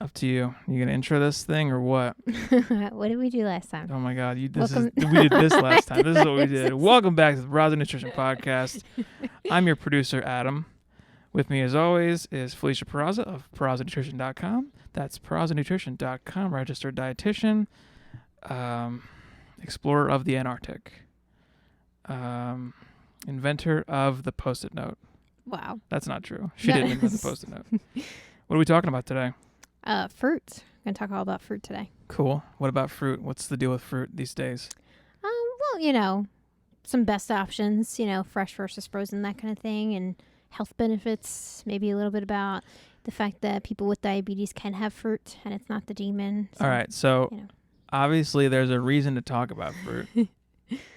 Up to you. You gonna intro this thing or what? What did we do last time? Oh my God, we did this last time. This is what we did. Welcome back to the Porrazza Nutrition Podcast. I'm your producer, Adam. With me, as always, is Felicia Porrazza of PorrazzaNutrition.com. That's PorrazzaNutrition.com, registered dietitian, explorer of the Antarctic, inventor of the Post-it note. Wow. That's not true. She didn't invent the Post-it note. What are we talking about today? Fruit. I'm going to talk all about fruit today. Cool. What about fruit? What's the deal with fruit these days? Well, some best options, fresh versus frozen, that kind of thing, and health benefits, maybe a little bit about the fact that people with diabetes can have fruit and it's not the demon. So, all right. So obviously there's a reason to talk about fruit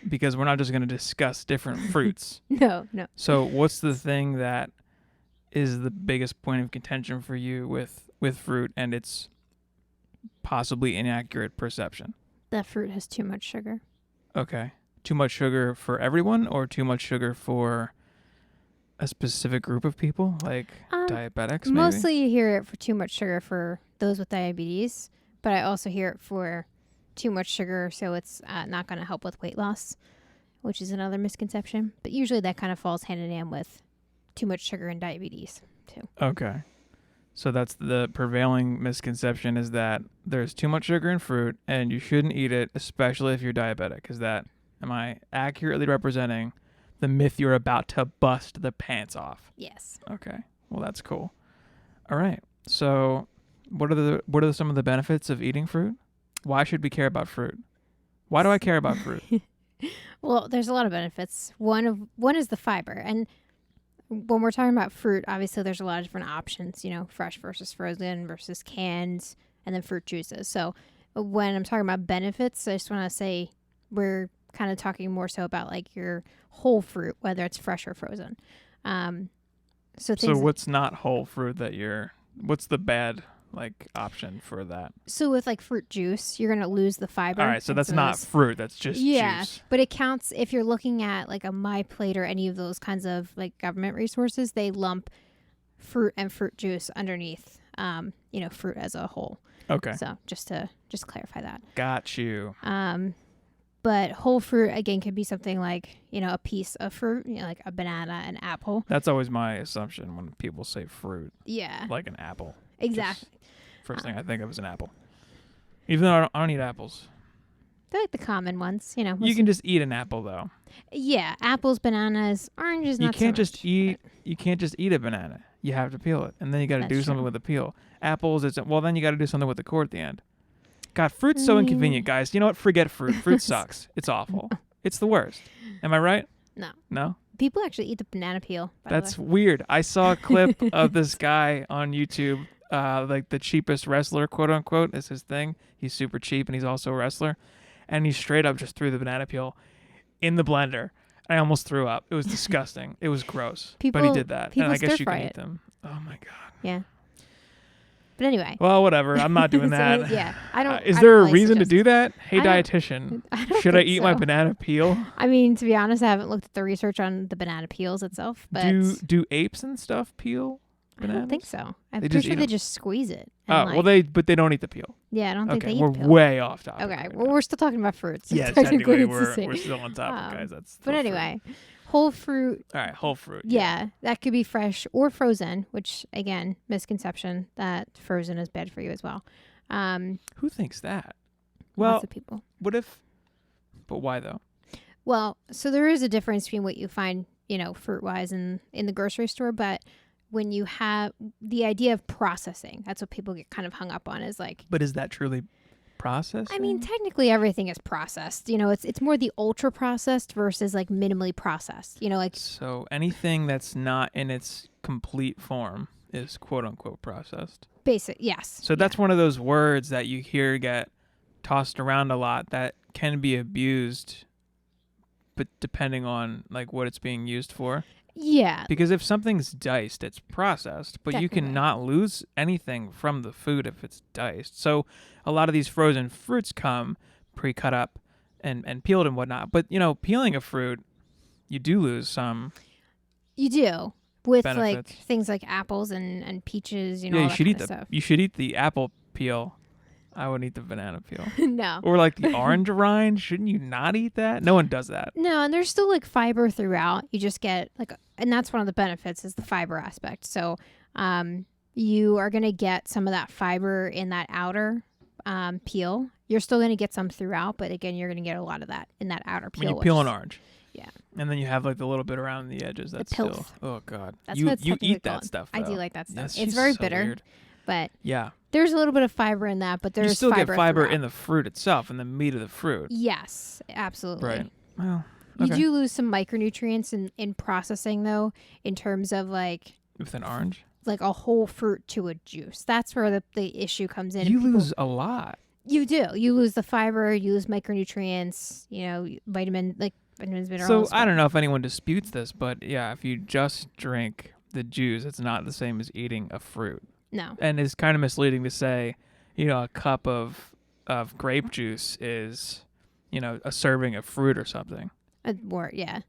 because we're not just going to discuss different fruits. No. So what's the thing that is the biggest point of contention for you with fruit and its possibly inaccurate perception? That fruit has too much sugar. Okay. Too much sugar for everyone or too much sugar for a specific group of people, like diabetics, maybe? Mostly you hear it for too much sugar for those with diabetes, but I also hear it for too much sugar, so it's not going to help with weight loss, which is another misconception. But usually that kind of falls hand in hand with too much sugar and diabetes, too. Okay. So that's the prevailing misconception, is that there's too much sugar in fruit and you shouldn't eat it, especially if you're diabetic. Am I accurately representing the myth you're about to bust the pants off? Yes. Okay. Well, that's cool. All right. So what are some of the benefits of eating fruit? Why should we care about fruit? Why do I care about fruit? Well, there's a lot of benefits. One is the fiber. And when we're talking about fruit, obviously there's a lot of different options, fresh versus frozen versus canned, and then fruit juices. So when I'm talking about benefits, I just want to say we're kind of talking more so about like your whole fruit, whether it's fresh or frozen. So what's not whole fruit what's the bad option for that? So with fruit juice, you're going to lose the fiber. All right. So that's not fruit. That's just juice. But it counts if you're looking at a My Plate or any of those kinds of government resources, they lump fruit and fruit juice underneath, fruit as a whole. Okay. So just clarify that. Got you. But whole fruit, again, could be something like, a piece of fruit, like a banana, an apple. That's always my assumption when people say fruit. Yeah. Like an apple. Exactly. First thing I think of is an apple. Even though I don't eat apples. They're like the common ones, You can just eat an apple, though. Yeah. Apples, bananas, oranges, not so much. You can't just eat a banana. You have to peel it. And then you got to do something with the peel. Apples, then you got to do something with the core at the end. God, fruit's so inconvenient, guys. You know what? Forget fruit. Fruit sucks. It's awful. It's the worst. Am I right? No. No? People actually eat the banana peel. That's weird. I saw a clip of this guy on YouTube, the cheapest wrestler, quote unquote, is his thing. He's super cheap and he's also a wrestler. And he straight up just threw the banana peel in the blender. I almost threw up. It was disgusting. It was gross. But he did that. And I guess you can eat them. Oh my God. Yeah. But anyway. Well, whatever. I'm not doing that. Yeah. I don't. Is there a reason to do that? Hey, dietitian, should I eat my banana peel? I mean, to be honest, I haven't looked at the research on the banana peels itself. But do apes and stuff peel bananas? I don't think so. I'm pretty sure they just squeeze it. Oh, but they don't eat the peel. Yeah, I don't think they eat the peel. We're way off topic. Okay, well, we're still talking about fruits. Yes, technically we're still on topic, guys. But anyway. Whole fruit. All right, whole fruit. Yeah, that could be fresh or frozen, which, again, misconception that frozen is bad for you as well. Who thinks that? Well, lots of people. But why, though? Well, so there is a difference between what you find, fruit-wise in the grocery store, but when you have the idea of processing, that's what people get kind of hung up on is But is that truly processed? I mean, technically everything is processed. It's more the ultra processed versus minimally processed. So anything that's not in its complete form is quote unquote processed. Basic, yes. So that's one of those words that you hear get tossed around a lot that can be abused, but depending on what it's being used for. Yeah. Because if something's diced, it's processed, but you cannot lose anything from the food if it's diced. So a lot of these frozen fruits come pre-cut up and peeled and whatnot. But, peeling a fruit, you do lose some. You do. with benefits. like things like apples and peaches, Yeah, all you that should kind eat of stuff. you should eat the apple peel. I would eat the banana peel. No. Or like the orange rind. Shouldn't you not eat that? No one does that. No, and there's still like fiber throughout. You just get like, and that's one of the benefits is the fiber aspect. So, you are gonna get some of that fiber in that outer peel. You're still gonna get some throughout, but again, you're gonna get a lot of that in that outer peel. When you peel an orange. Yeah. And then you have like the little bit around the edges. That's still. pith. Oh God. That's you what it's you technically eat that called. stuff. I Though. do like that stuff. That's It's just very so bitter, weird. but yeah, there's a little bit of fiber in that. But there's you still fiber get fiber throughout. in the fruit itself, in the meat of the fruit. Yes, absolutely. Right. Well, You okay. do lose some micronutrients in processing though, in terms of like With an orange, like a whole fruit to a juice. That's where the issue comes in. you lose a lot. You do. You lose the fiber. You lose micronutrients. Vitamins, minerals. So I don't know if anyone disputes this, but yeah, if you just drink the juice, it's not the same as eating a fruit. No. And it's kind of misleading to say, a cup of grape juice is, a serving of fruit or something. More, yeah.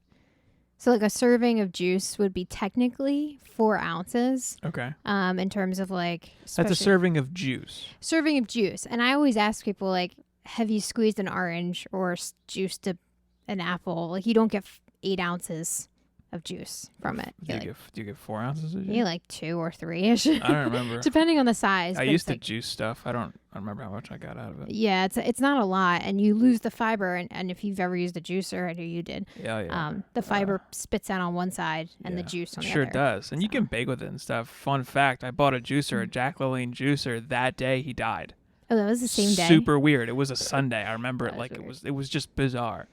So like a serving of juice would be technically 4 ounces. Okay. In terms of like. That's a serving of juice. Serving of juice, and I always ask people like, have you squeezed an orange or juiced an apple? Like you don't get 8 ounces of juice from it. Do you get 4 ounces of juice? You like 2 or 3-ish. I don't remember. Depending on the size. I used to juice stuff. I don't remember how much I got out of it. Yeah, it's not a lot, and you lose the fiber. And if you've ever used a juicer, I know you did. Yeah. The fiber spits out on one side, and the juice on the other. Sure does, and you can bake with it and stuff. Fun fact: I bought a juicer, a Jack LaLanne juicer. That day he died. Oh, that was the same day. Super weird. It was a Sunday. I remember it like weird. it was just bizarre.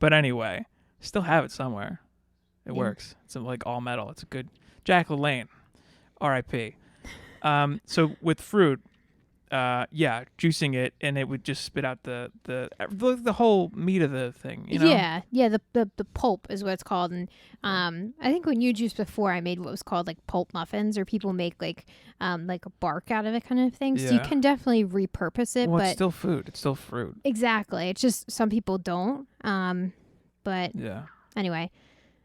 But anyway, still have it somewhere. It works. It's like all metal. It's a good Jack LaLanne. R.I.P. So with fruit, juicing it and it would just spit out the whole meat of the thing. Yeah, the pulp is what it's called. And I think when you juiced before, I made what was called like pulp muffins, or people make like a bark out of it kind of thing. So you can definitely repurpose it. Well, but it's still food. It's still fruit. Exactly. It's just some people don't. But yeah. Anyway.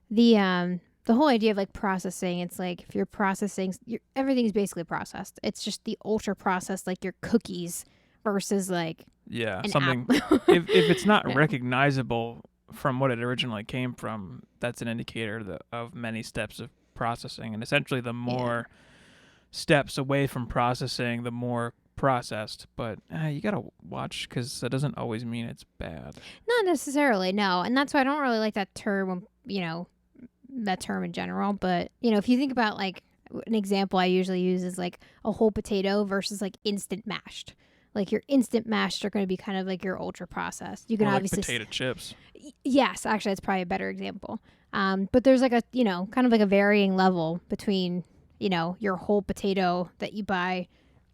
The whole idea of like processing, it's like if you're processing, everything's basically processed. It's just the ultra processed, like your cookies versus like something. if it's not recognizable from what it originally came from, that's an indicator of many steps of processing. And essentially, the more steps away from processing, the more processed. But you gotta watch because that doesn't always mean it's bad. Not necessarily, no. And that's why I don't really like that term. That term in general, but if you think about like an example I usually use is like a whole potato versus like instant mashed. Like your instant mashed are going to be kind of like your ultra processed. You can obviously potato chips. Yes, actually, that's probably a better example. But there's like a kind of like a varying level between your whole potato that you buy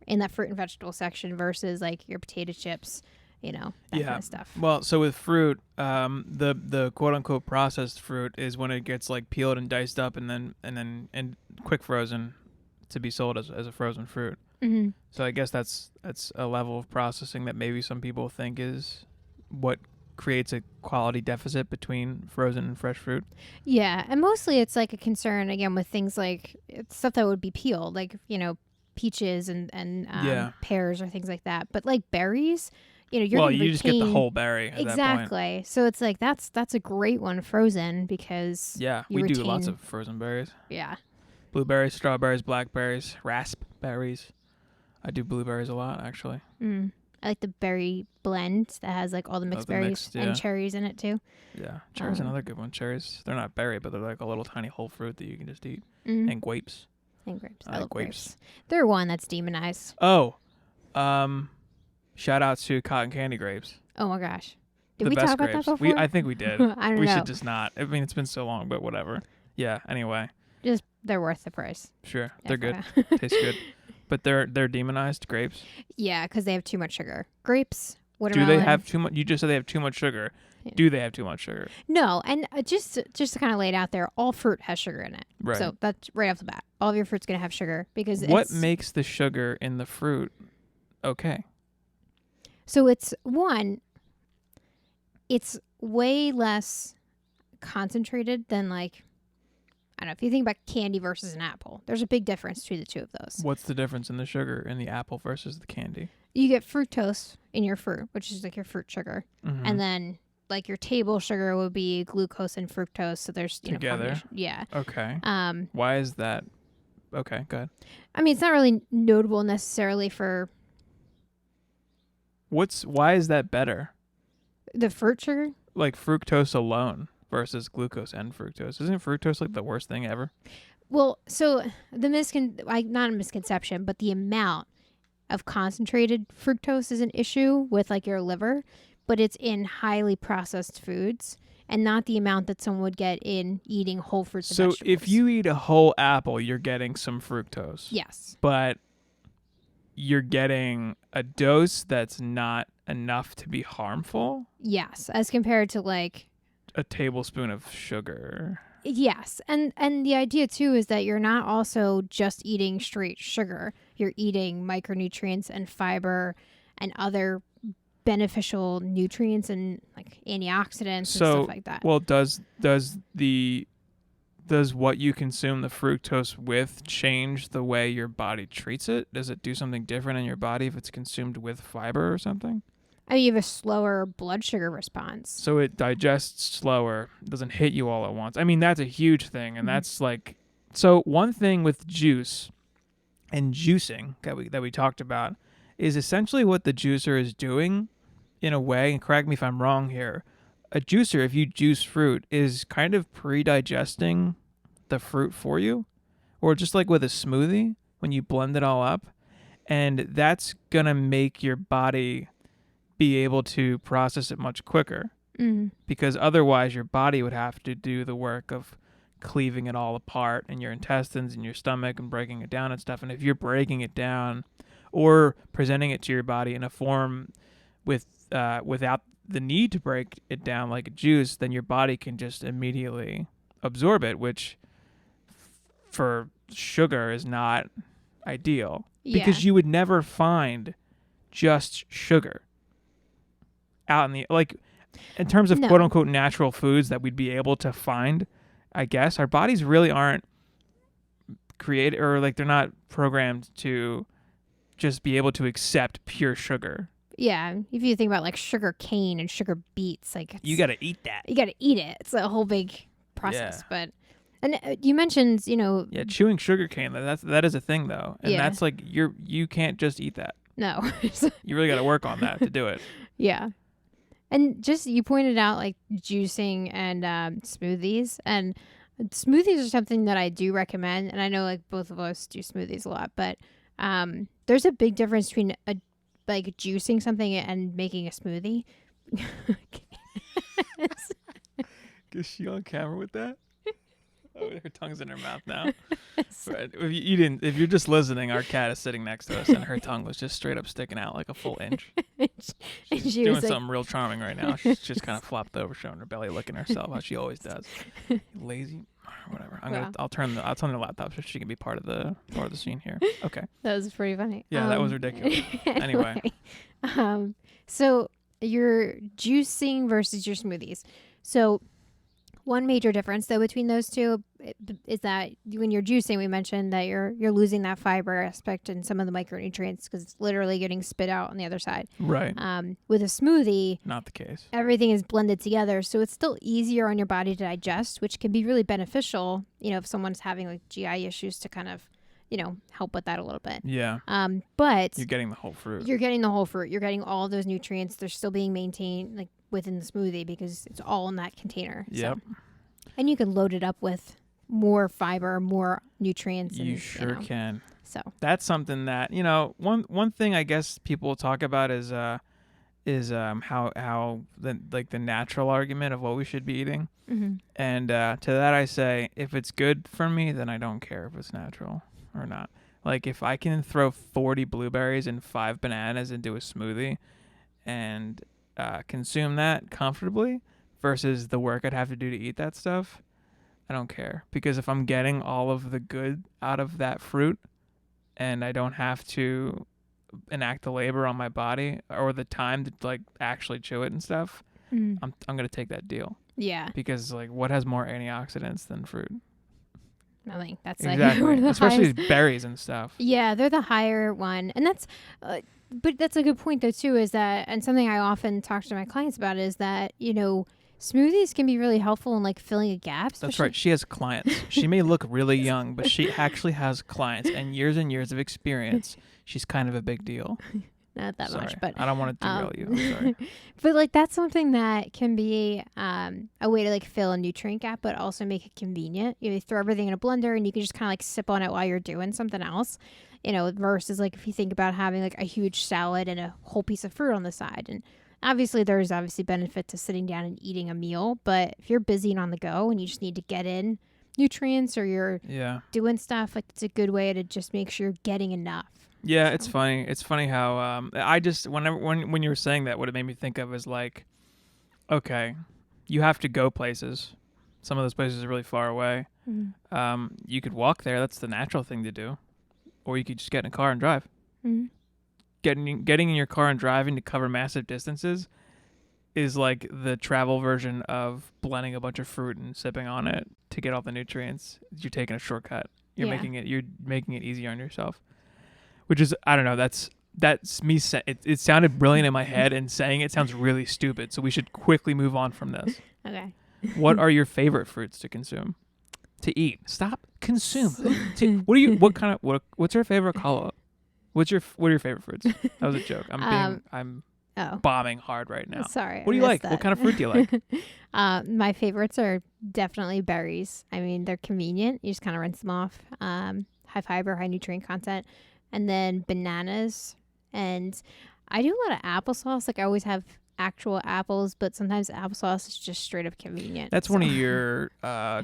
in that fruit and vegetable section versus like your potato chips. That kind of stuff. Well, so with fruit, the quote unquote processed fruit is when it gets like peeled and diced up and then quick frozen to be sold as a frozen fruit. Mm-hmm. So I guess that's a level of processing that maybe some people think is what creates a quality deficit between frozen and fresh fruit. Yeah, and mostly it's like a concern again with things like stuff that would be peeled, like peaches and pears or things like that. But like berries. You just get the whole berry at that point. So it's like that's a great one frozen because we do lots of frozen berries. Yeah. Blueberries, strawberries, blackberries, raspberries. I do blueberries a lot actually. I like the berry blend that has like all the mixed berries and cherries in it too. Yeah, cherries another good one. Cherries, they're not berry, but they're like a little tiny whole fruit that you can just eat. And grapes. And grapes. I like grapes. They're one that's demonized. Oh, shout out to cotton candy grapes. Oh my gosh. Did we talk about that before? I think we did. I don't know. We should just not. I mean, it's been so long, but whatever. Yeah, anyway. Just, they're worth the price. Sure. They're good. Taste good. But they're demonized grapes? Yeah, because they have too much sugar. Grapes, watermelon. Do they have too much? You just said they have too much sugar. Yeah. Do they have too much sugar? No, and just to kind of lay it out there, all fruit has sugar in it. Right. So that's right off the bat. All of your fruit's going to have sugar because what makes the sugar in the fruit okay? So it's way less concentrated than like I don't know, if you think about candy versus an apple, there's a big difference between the two of those. What's the difference in the sugar in the apple versus the candy? You get fructose in your fruit, which is like your fruit sugar. Mm-hmm. And then like your table sugar would be glucose and fructose. So there's, together. Yeah. Okay. Why is that? Okay, go ahead. I mean, it's not really notable necessarily for Why is that better? the fruit sugar. Like fructose alone versus glucose and fructose. Isn't fructose like the worst thing ever? Well, so the not a misconception, but the amount of concentrated fructose is an issue with like your liver, but it's in highly processed foods and not the amount that someone would get in eating whole fruits and vegetables. So if you eat a whole apple, you're getting some fructose. Yes. But you're getting a dose that's not enough to be harmful? Yes, as compared to like a tablespoon of sugar. Yes. And the idea too is that you're not also just eating straight sugar. You're eating micronutrients and fiber and other beneficial nutrients and like antioxidants and stuff like that. Well, does what you consume the fructose with change the way your body treats it? Does it do something different in your body if it's consumed with fiber or something? I mean, you have a slower blood sugar response. So it digests slower, doesn't hit you all at once. I mean, that's a huge thing. And that's like, so one thing with juice and juicing that we talked about is essentially what the juicer is doing in a way, and correct me if I'm wrong here. A juicer, if you juice fruit, is kind of pre-digesting the fruit for you, or just like with a smoothie when you blend it all up. And that's going to make your body be able to process it much quicker, because otherwise your body would have to do the work of cleaving it all apart in your intestines and your stomach and breaking it down and stuff. And if you're breaking it down or presenting it to your body in a form without the need to break it down like a juice, then your body can just immediately absorb it, which for sugar is not ideal, because you would never find just sugar out in the, like, in terms of quote unquote natural foods that we'd be able to find. I guess our bodies really aren't created, or like they're not programmed to just be able to accept pure sugar. Yeah, if you think about like sugar cane and sugar beets, like you got to eat that. You got to eat it. It's a whole big process. But and you mentioned, chewing sugar cane. That is a thing though, and that's like you can't just eat that. No, you really got to work on that to do it. Yeah. And just, you pointed out like juicing and smoothies, and smoothies are something that I do recommend. And I know like both of us do smoothies a lot, but there's a big difference between like juicing something and making a smoothie. Is she on camera with that? Oh, her tongue's in her mouth now. But if you're just listening, our cat is sitting next to us, and her tongue was just straight up sticking out like a full inch. She's doing something real charming right now. She's just kind of flopped over, showing her belly, licking herself, how she always does. Lazy, whatever. I'll turn the laptop so she can be part of the scene here. Okay. That was pretty funny. Yeah, that was ridiculous. Anyway. So you're juicing versus your smoothies. So one major difference, though, between those two is that when you're juicing, we mentioned that you're losing that fiber aspect and some of the micronutrients because it's literally getting spit out on the other side. Right. With a smoothie, not the case. Everything is blended together, so it's still easier on your body to digest, which can be really beneficial, if someone's having like GI issues, to kind of, help with that a little bit. Yeah. But you're getting the whole fruit. You're getting the whole fruit. You're getting all those nutrients. They're still being maintained like within the smoothie because it's all in that container. Yep. So. And you can load it up with more fiber, more nutrients. You sure can. So that's something that, one thing I guess people talk about is how the natural argument of what we should be eating. Mm-hmm. And to that I say, if it's good for me, then I don't care if it's natural or not. Like if I can throw 40 blueberries and 5 bananas into a smoothie and consume that comfortably versus the work I'd have to do to eat that stuff, I don't care. Because if I'm getting all of the good out of that fruit and I don't have to enact the labor on my body or the time to like actually chew it and stuff, I'm going to take that deal. Yeah. Because like what has more antioxidants than fruit? I think that's like Exactly. one of the Especially highest. berries and stuff. Yeah, they're the higher one, and that's. But that's a good point though too. Is that and something I often talk to my clients about is that smoothies can be really helpful in like filling a gap. That's right. She has clients. She may look really young, but she actually has clients and years of experience. She's kind of a big deal. Not that Sorry. much, but I don't want to derail you. I'm sorry. but like that's something that can be a way to like fill a nutrient gap, but also make it convenient. You throw everything in a blender and you can just kind of like sip on it while you're doing something else. Versus like if you think about having like a huge salad and a whole piece of fruit on the side. And obviously there's benefit to sitting down and eating a meal, but if you're busy and on the go and you just need to get in nutrients or you're doing stuff, like it's a good way to just make sure you're getting enough. Yeah, so. It's funny. It's funny how I just when you were saying that, what it made me think of is like, okay, you have to go places. Some of those places are really far away. Mm-hmm. You could walk there. That's the natural thing to do. Or you could just get in a car and drive. Mm-hmm. Getting in your car and driving to cover massive distances is like the travel version of blending a bunch of fruit and sipping on it to get all the nutrients. You're taking a shortcut. You're making it easier on yourself. Which is, I don't know, that's me. It sounded brilliant in my head, and saying it sounds really stupid. So we should quickly move on from this. Okay. What are your favorite fruits to consume? To eat. Stop. Consume. What's your favorite color? What are your favorite fruits? That was a joke. I'm bombing hard right now. Sorry. What do you like? That. What kind of fruit do you like? My favorites are definitely berries. I mean, they're convenient. You just kind of rinse them off. High fiber, high nutrient content. And then bananas. And I do a lot of applesauce. Like I always have actual apples, but sometimes applesauce is just straight up convenient. That's one of your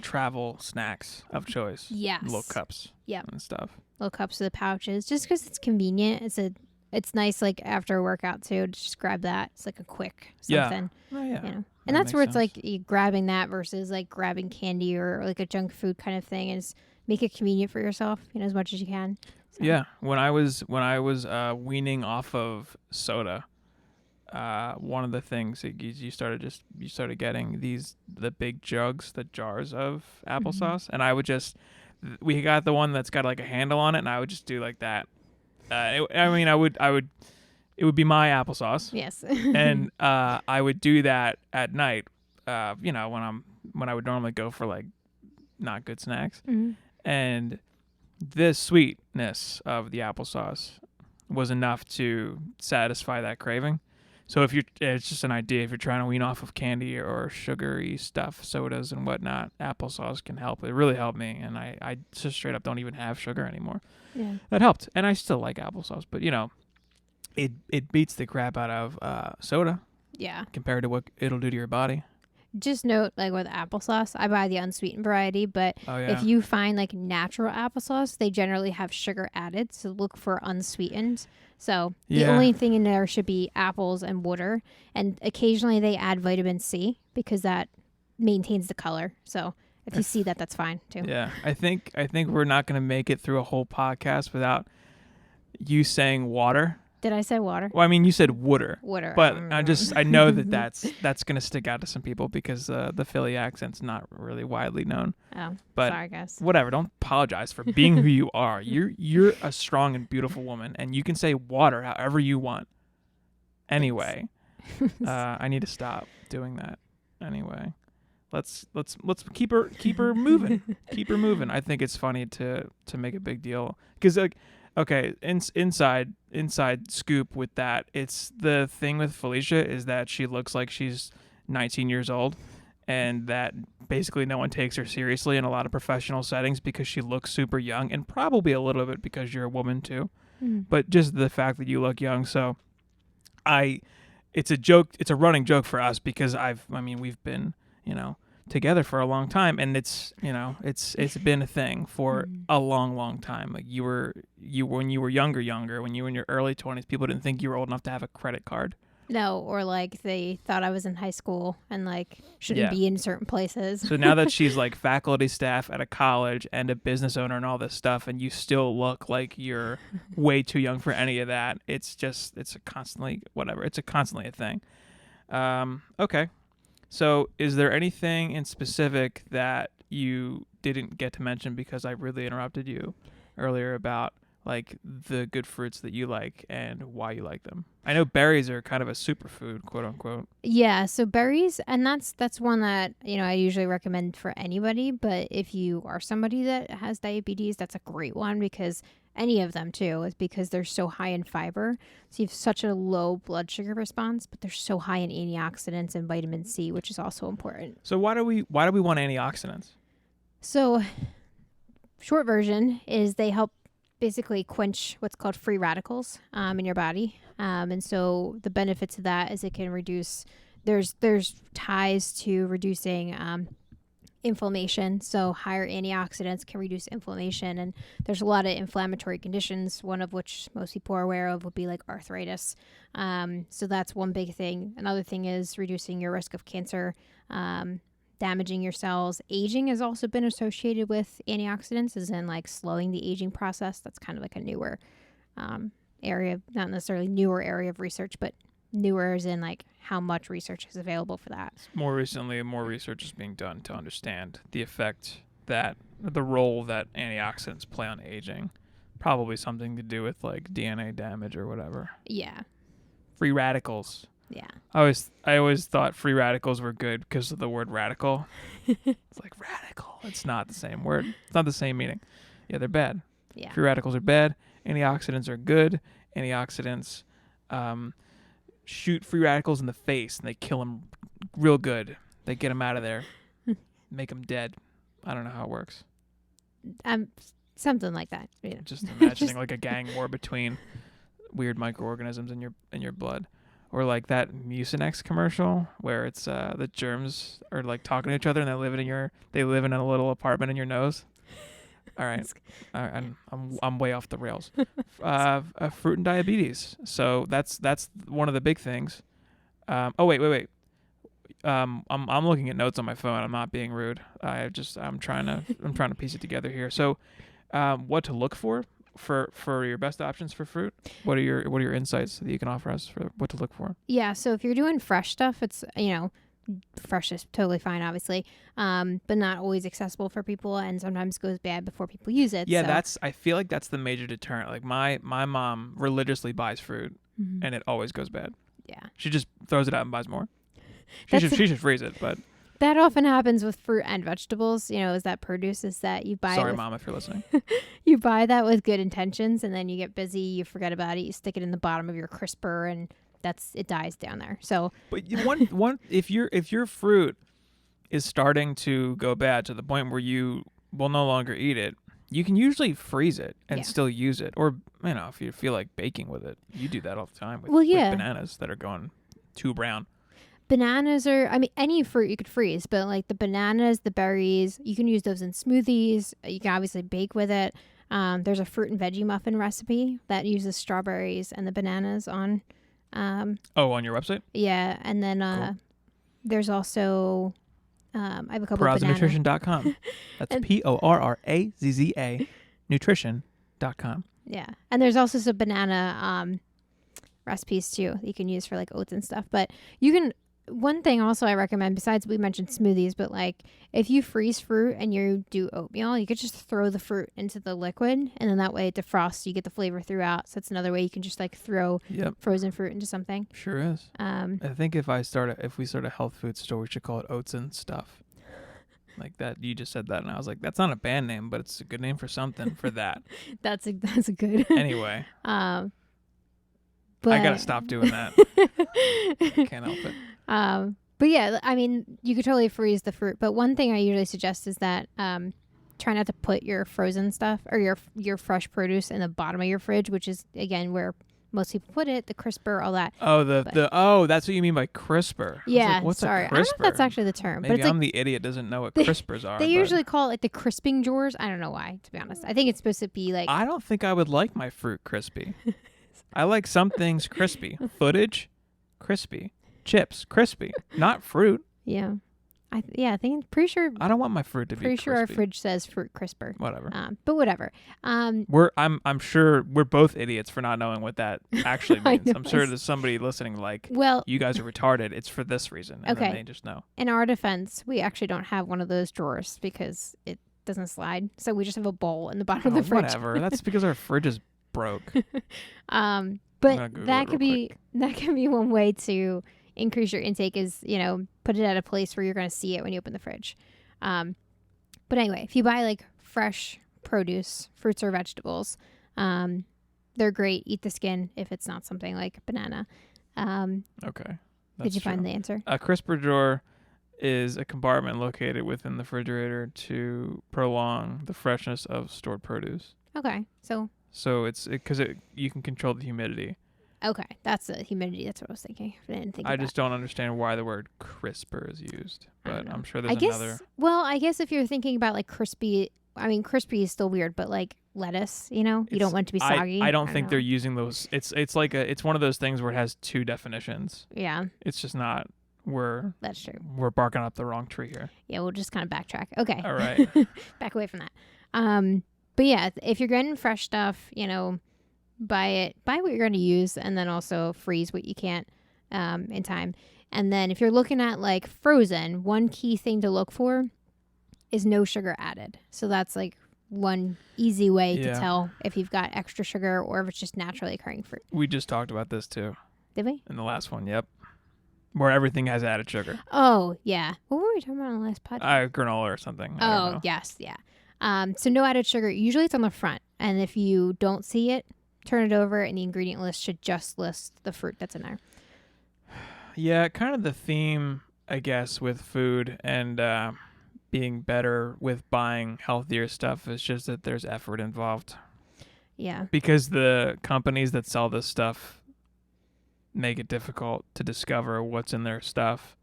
travel snacks of choice. Yes. Little cups. Yeah. And stuff. Little cups of the pouches, just because it's convenient. It's nice, like after a workout too, to just grab that. It's like a quick something. Yeah. Oh, yeah. And that's where it's sense. Like grabbing that versus like grabbing candy or like a junk food kind of thing is make it convenient for yourself, as much as you can. So. Yeah. When I was weaning off of soda, one of the things that you started getting the big jugs, the jars of applesauce, and I would we got the one that's got like a handle on it, and I would just do like that. It would be my applesauce. Yes. And I would do that at night, when I would normally go for like not good snacks. Mm-hmm. And the sweetness of the applesauce was enough to satisfy that craving. So it's just an idea. If you're trying to wean off of candy or sugary stuff, sodas and whatnot, applesauce can help. It really helped me, and I just straight up don't even have sugar anymore. Yeah, that helped, and I still like applesauce, but it beats the crap out of soda. Yeah, compared to what it'll do to your body. Just note, like with applesauce, I buy the unsweetened variety, but if you find like natural applesauce, they generally have sugar added, so look for unsweetened. So the only thing in there should be apples and water, and occasionally they add vitamin C because that maintains the color. So if you see that, that's fine too. Yeah, I think we're not going to make it through a whole podcast without you saying water. Did I say water? Well, I mean, you said water. Water. But I know that's going to stick out to some people because the Philly accent's not really widely known. Oh, but sorry, guys. Whatever. Don't apologize for being who you are. You're a strong and beautiful woman, and you can say water however you want. Anyway, I need to stop doing that. Anyway, let's keep her moving. Keep her moving. I think it's funny to make a big deal because like. Okay, inside scoop with that. It's the thing with Felicia is that she looks like she's 19 years old, and that basically no one takes her seriously in a lot of professional settings because she looks super young, and probably a little bit because you're a woman too. Mm. But just the fact that you look young, so it's a joke. It's a running joke for us because we've been together for a long time, and it's been a thing for a long time. Like when you were younger, when you were in your early 20s, people didn't think you were old enough to have a credit card. No, or like they thought I was in high school and like shouldn't be in certain places. So now that she's like faculty staff at a college and a business owner and all this stuff, and you still look like you're way too young for any of that, it's constantly a thing. Okay. So is there anything in specific that you didn't get to mention because I really interrupted you earlier about like the good fruits that you like and why you like them. I know berries are kind of a superfood, quote unquote. Yeah, so berries, and that's one that, I usually recommend for anybody, but if you are somebody that has diabetes, that's a great one, because any of them too, is because they're so high in fiber. So you have such a low blood sugar response, but they're so high in antioxidants and vitamin C, which is also important. So why do we want antioxidants? So short version is they help basically quench what's called free radicals in your body. And so the benefits of that is it can reduce, there's ties to reducing inflammation. So higher antioxidants can reduce inflammation. And there's a lot of inflammatory conditions, one of which most people are aware of would be like arthritis. So that's one big thing. Another thing is reducing your risk of cancer, damaging your cells. Aging has also been associated with antioxidants, as in like slowing the aging process. That's kind of like a newer area, not necessarily newer area of research, but newer as in like how much research is available for that. More recently, more research is being done to understand the effect that the role that antioxidants play on aging. Probably something to do with like DNA damage or whatever. Yeah. Free radicals. Yeah. I always thought free radicals were good because of the word radical. It's like radical. It's not the same word. It's not the same meaning. Yeah, they're bad. Yeah. Free radicals are bad. Antioxidants are good. Antioxidants shoot free radicals in the face and they kill them real good. They get them out of there, make them dead. I don't know how it works. Something like that. Yeah. Just imagining like a gang war between weird microorganisms in your blood. Or like that Mucinex commercial where it's the germs are like talking to each other and they live in a little apartment in your nose. All right, I'm way off the rails. Fruit and diabetes. So that's one of the big things. Wait. I'm looking at notes on my phone. I'm not being rude. I'm trying to piece it together here. So, what to look for your best options for fruit? What are your insights that you can offer us for what to look for? Yeah, so if you're doing fresh stuff, it's fresh is totally fine, obviously, but not always accessible for people, and sometimes goes bad before people use it. Yeah, I feel like that's the major deterrent. Like my mom religiously buys fruit, and it always goes bad. Yeah, she just throws it out and buys more. She should freeze it, but. That often happens with fruit and vegetables, is that produce is that you buy Sorry, Mom, if you're listening. You buy that with good intentions, and then you get busy, you forget about it, you stick it in the bottom of your crisper, and it dies down there. So, but if your fruit is starting to go bad to the point where you will no longer eat it, you can usually freeze it and still use it. Or if you feel like baking with it, you do that all the time with bananas that are going too brown. Bananas any fruit you could freeze, but like the bananas, the berries, you can use those in smoothies. You can obviously bake with it. There's a fruit and veggie muffin recipe that uses strawberries and the bananas on. On your website? Yeah, and then cool. There's also I have a couple of PorrazzaNutrition.com. That's PORRAZZA nutrition.com. Yeah, and there's also some banana recipes too that you can use for like oats and stuff. But you can. One thing also I recommend, besides we mentioned smoothies, but like if you freeze fruit and you do oatmeal, you could just throw the fruit into the liquid, and then that way it defrosts. You get the flavor throughout. So it's another way you can just like throw frozen fruit into something. Sure is. I think if we start a health food store, we should call it Oats and Stuff. Like that, you just said that, and I was like, that's not a band name, but it's a good name for something for that. That's a good. Anyway. But I gotta stop doing that. Can't help it. But yeah, you could totally freeze the fruit. But one thing I usually suggest is that try not to put your frozen stuff or your fresh produce in the bottom of your fridge, which is again where most people put it, the crisper, all that. Oh, that's what you mean by crisper. Yeah, like, what's sorry. a crisper? I don't know if that's actually the term. Maybe but it's I'm the idiot doesn't know what crispers are. They usually call it like the crisping drawers. I don't know why, to be honest. I think it's supposed to be like. I don't think I would like my fruit crispy. I like some things crispy. Footage, crispy. Chips, crispy. Not fruit. Yeah. I think pretty sure. I don't want my fruit to be Pretty sure our crispy. fridge says fruit crisper. Whatever. But whatever. I'm sure we're both idiots for not knowing what that actually I means. know. I'm sure there's somebody listening like, Well, you guys are retarded. It's for this reason. And then Okay. they just know. in our defense, we actually don't have one of those drawers because it doesn't slide. So we just have a bowl in the bottom of the fridge. Whatever. That's because our fridge is broke. But gonna Google that it could real be one way to increase your intake is, put it at a place where you're going to see it when you open the fridge. But anyway, if you buy like fresh produce, fruits or vegetables, they're great. Eat the skin if it's not something like banana. Okay. Did you find the answer? A crisper drawer is a compartment located within the refrigerator to prolong the freshness of stored produce. Okay. So it's because you can control the humidity. Okay. That's the humidity. That's what I was thinking. I didn't think I of just don't understand why the word crisper is used, I don't but know. I'm sure there's another. Well, I guess if you're thinking about like crispy, crispy is still weird, but like lettuce, you don't want it to be soggy. I don't think know. they're using those. It's one of those things where it has two definitions. Yeah, It's just not. that's true. We're barking up the wrong tree here. Yeah, we'll just kind of backtrack. Okay. All right. Back away from that. But yeah, if you're getting fresh stuff, buy what you're going to use, and then also freeze what you can't in time. And then if you're looking at like frozen, one key thing to look for is no sugar added. So that's like one easy way to tell if you've got extra sugar or if it's just naturally occurring fruit. We just talked about this too. Did we? In the last one, yep. Where everything has added sugar. Oh, yeah. What were we talking about on the last podcast? Granola or something. I don't know. Yes, yeah. So no added sugar. Usually it's on the front. And if you don't see it, turn it over and the ingredient list should just list the fruit that's in there. Yeah, kind of the theme, I guess, with food and being better with buying healthier stuff is just that there's effort involved. Yeah. Because the companies that sell this stuff make it difficult to discover what's in their stuff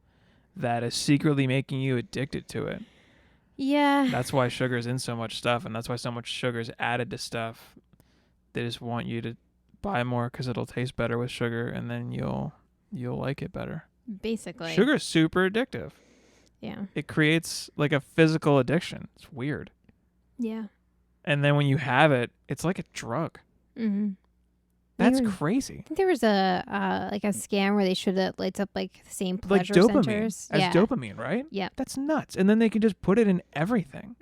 that is secretly making you addicted to it. Yeah. That's why sugar's in so much stuff, and that's why so much sugar's added to stuff. They just want you to buy more because it'll taste better with sugar, and then you'll like it better. Basically. Sugar is super addictive. Yeah. It creates like a physical addiction. It's weird. Yeah. And then when you have it, it's like a drug. Mm-hmm. That's crazy. I think there was a scan where they showed that lights up like the same pleasure like dopamine, centers. as dopamine, right? Yeah. That's nuts. And then they can just put it in everything,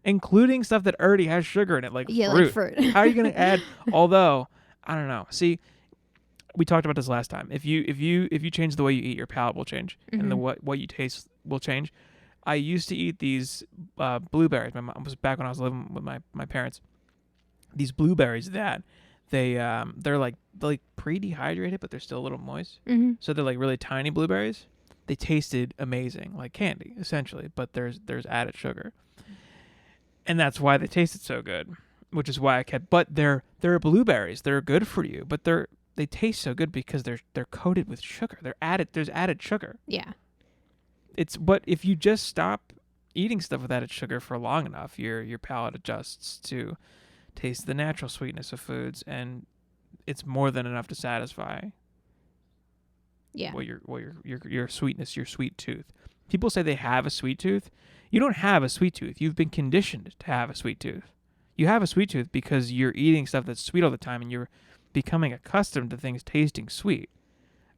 including stuff that already has sugar in it, like fruit. Like fruit. How are you going to add? Although I don't know. See, we talked about this last time. If you change the way you eat, your palate will change, and the what you taste will change. I used to eat these blueberries. My mom was back when I was living with my parents. These blueberries that they're like pre-dehydrated, but they're still a little moist. So they're like really tiny blueberries. They tasted amazing, like candy essentially, but there's added sugar, and that's why they tasted so good. Which is why I kept. But they're blueberries. They're good for you, but they taste so good because they're coated with sugar. There's added sugar. Yeah. But if you just stop eating stuff with added sugar for long enough, your palate adjusts to taste the natural sweetness of foods, and it's more than enough to satisfy. Yeah. Your sweetness, your sweet tooth. People say they have a sweet tooth. You don't have a sweet tooth. You've been conditioned to have a sweet tooth. You have a sweet tooth because you're eating stuff that's sweet all the time, and you're becoming accustomed to things tasting sweet.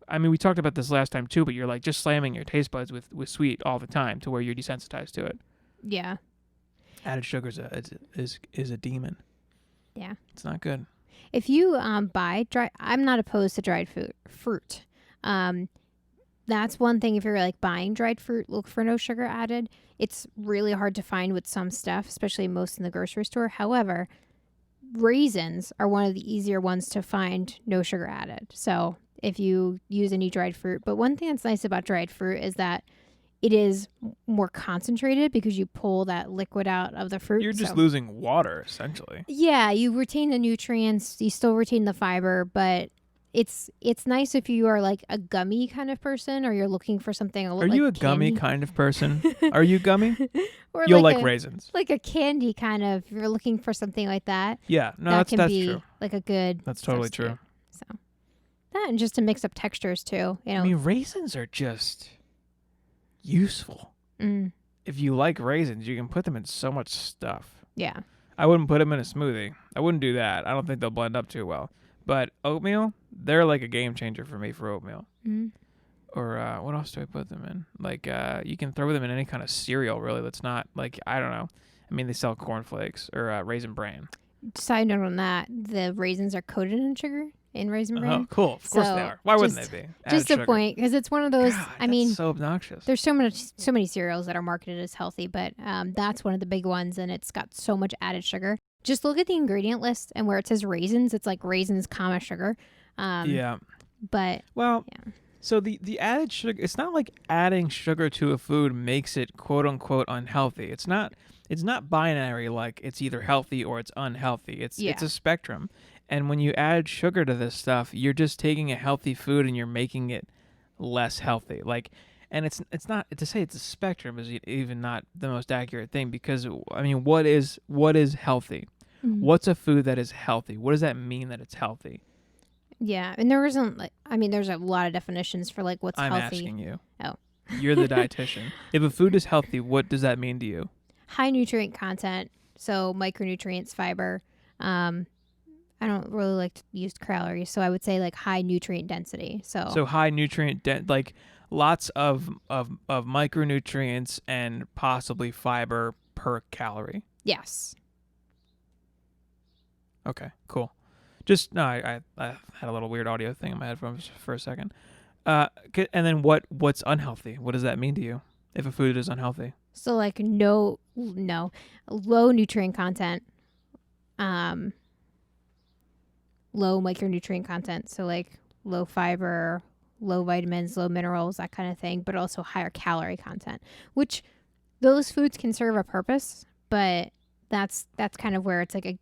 I mean, we talked about this last time too, but you're like just slamming your taste buds with sweet all the time to where you're desensitized to it. Yeah. Added sugar is a demon. Yeah. It's not good. If you buy dry, I'm not opposed to dried fruit. That's one thing. If you're like buying dried fruit, look for no sugar added. It's really hard to find with some stuff, especially most in the grocery store. However, raisins are one of the easier ones to find no sugar added. So if you use any dried fruit, but one thing that's nice about dried fruit is that it is more concentrated because you pull that liquid out of the fruit. You're just losing water, essentially. Yeah, you retain the nutrients, you still retain the fiber, but it's nice if you are like a gummy kind of person, or you're looking for something a little. Are you a gummy kind of person? Are you gummy? Or You'll like raisins. Like a candy kind of. If you're looking for something like that. Yeah, no, that's be true. Like a good. That's totally true. So that, and just to mix up textures too. I mean, raisins are just. useful. Mm. If you like raisins, you can put them in so much stuff. Yeah. I wouldn't put them in a smoothie. I wouldn't do that. I don't think they'll blend up too well. But oatmeal, they're like a game changer for me for oatmeal. Mm. Or what else do I put them in? Like you can throw them in any kind of cereal, really. That's not like, I don't know. I mean, they sell cornflakes or Raisin Bran. Side note on that, the raisins are coated in sugar in Raisin Bran. Oh, cool. Of course they are. Why wouldn't they be? Just Added a point, because it's one of those. God, I mean, so obnoxious. there's so many cereals that are marketed as healthy, but that's one of the big ones, and it's got so much added sugar. Just look at the ingredient list, and where it says raisins, it's like raisins, comma sugar. Yeah. But Well, yeah. So the added sugar, it's not like adding sugar to a food makes it quote unquote unhealthy. It's not binary, like it's either healthy or it's unhealthy. It's a spectrum. And when you add sugar to this stuff, you're just taking a healthy food and you're making it less healthy. Like, and it's not to say it's a spectrum is even not the most accurate thing, because I mean, what is healthy? Mm-hmm. What's a food that is healthy? What does that mean that it's healthy? Yeah, and there isn't like, I mean, there's a lot of definitions for like what's I'm healthy. asking you. Oh. You're the dietitian. If a food is healthy, what does that mean to you? High nutrient content, so micronutrients, fiber. I don't really like to use calories, so I would say like high nutrient density. So high nutrient like lots of micronutrients and possibly fiber per calorie. yes. Okay, cool. Just no, I had a little weird audio thing in my headphones for a second. And then what's unhealthy? What does that mean to you if a food is unhealthy? So like no low nutrient content, low micronutrient content. So like low fiber, low vitamins, low minerals, that kind of thing, but also higher calorie content, which those foods can serve a purpose, but that's kind of where it's like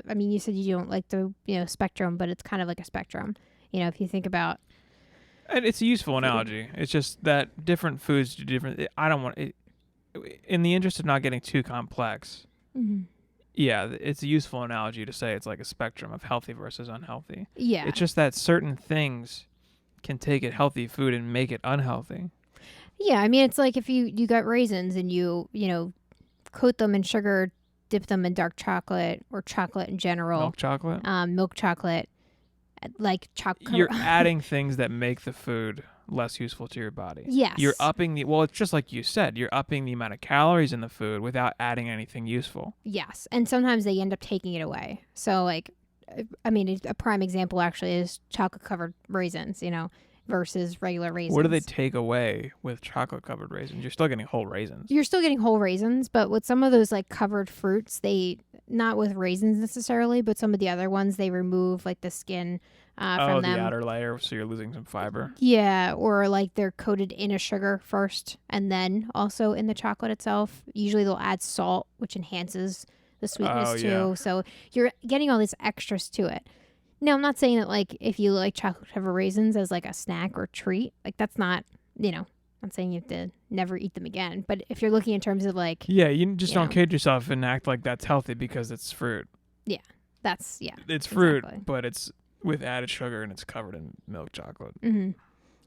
I mean, you said you don't like the spectrum, but it's kind of like a spectrum. If you think about. And it's a useful analogy. It's just that different foods do different. I don't want it. In the interest of not getting too complex. Mm-hmm. Yeah, it's a useful analogy to say it's like a spectrum of healthy versus unhealthy. Yeah. It's just that certain things can take a healthy food and make it unhealthy. Yeah, I mean, it's like if you got raisins and you coat them in sugar, dip them in dark chocolate or chocolate in general. Milk chocolate? Milk chocolate, like chocolate. You're adding things that make the food less useful to your body. Yes. You're upping it's just like you said, you're upping the amount of calories in the food without adding anything useful. Yes, and sometimes they end up taking it away. So like, I mean, a prime example actually is chocolate-covered raisins, versus regular raisins. What do they take away with chocolate-covered raisins? You're still getting whole raisins. You're still getting whole raisins, but with some of those like covered fruits, not with raisins necessarily, but some of the other ones, they remove like the skin from them. The outer layer, so you're losing some fiber. Yeah, or like they're coated in a sugar first and then also in the chocolate itself. Usually they'll add salt, which enhances the sweetness too. Yeah. So you're getting all these extras to it. Now, I'm not saying that like if you like chocolate-covered raisins as like a snack or treat, like that's not, I'm saying you have to never eat them again. But if you're looking in terms of like... Yeah, you just don't kid yourself and act like that's healthy because it's fruit. Yeah, It's fruit, exactly. but it's with added sugar and it's covered in milk chocolate. Mm-hmm.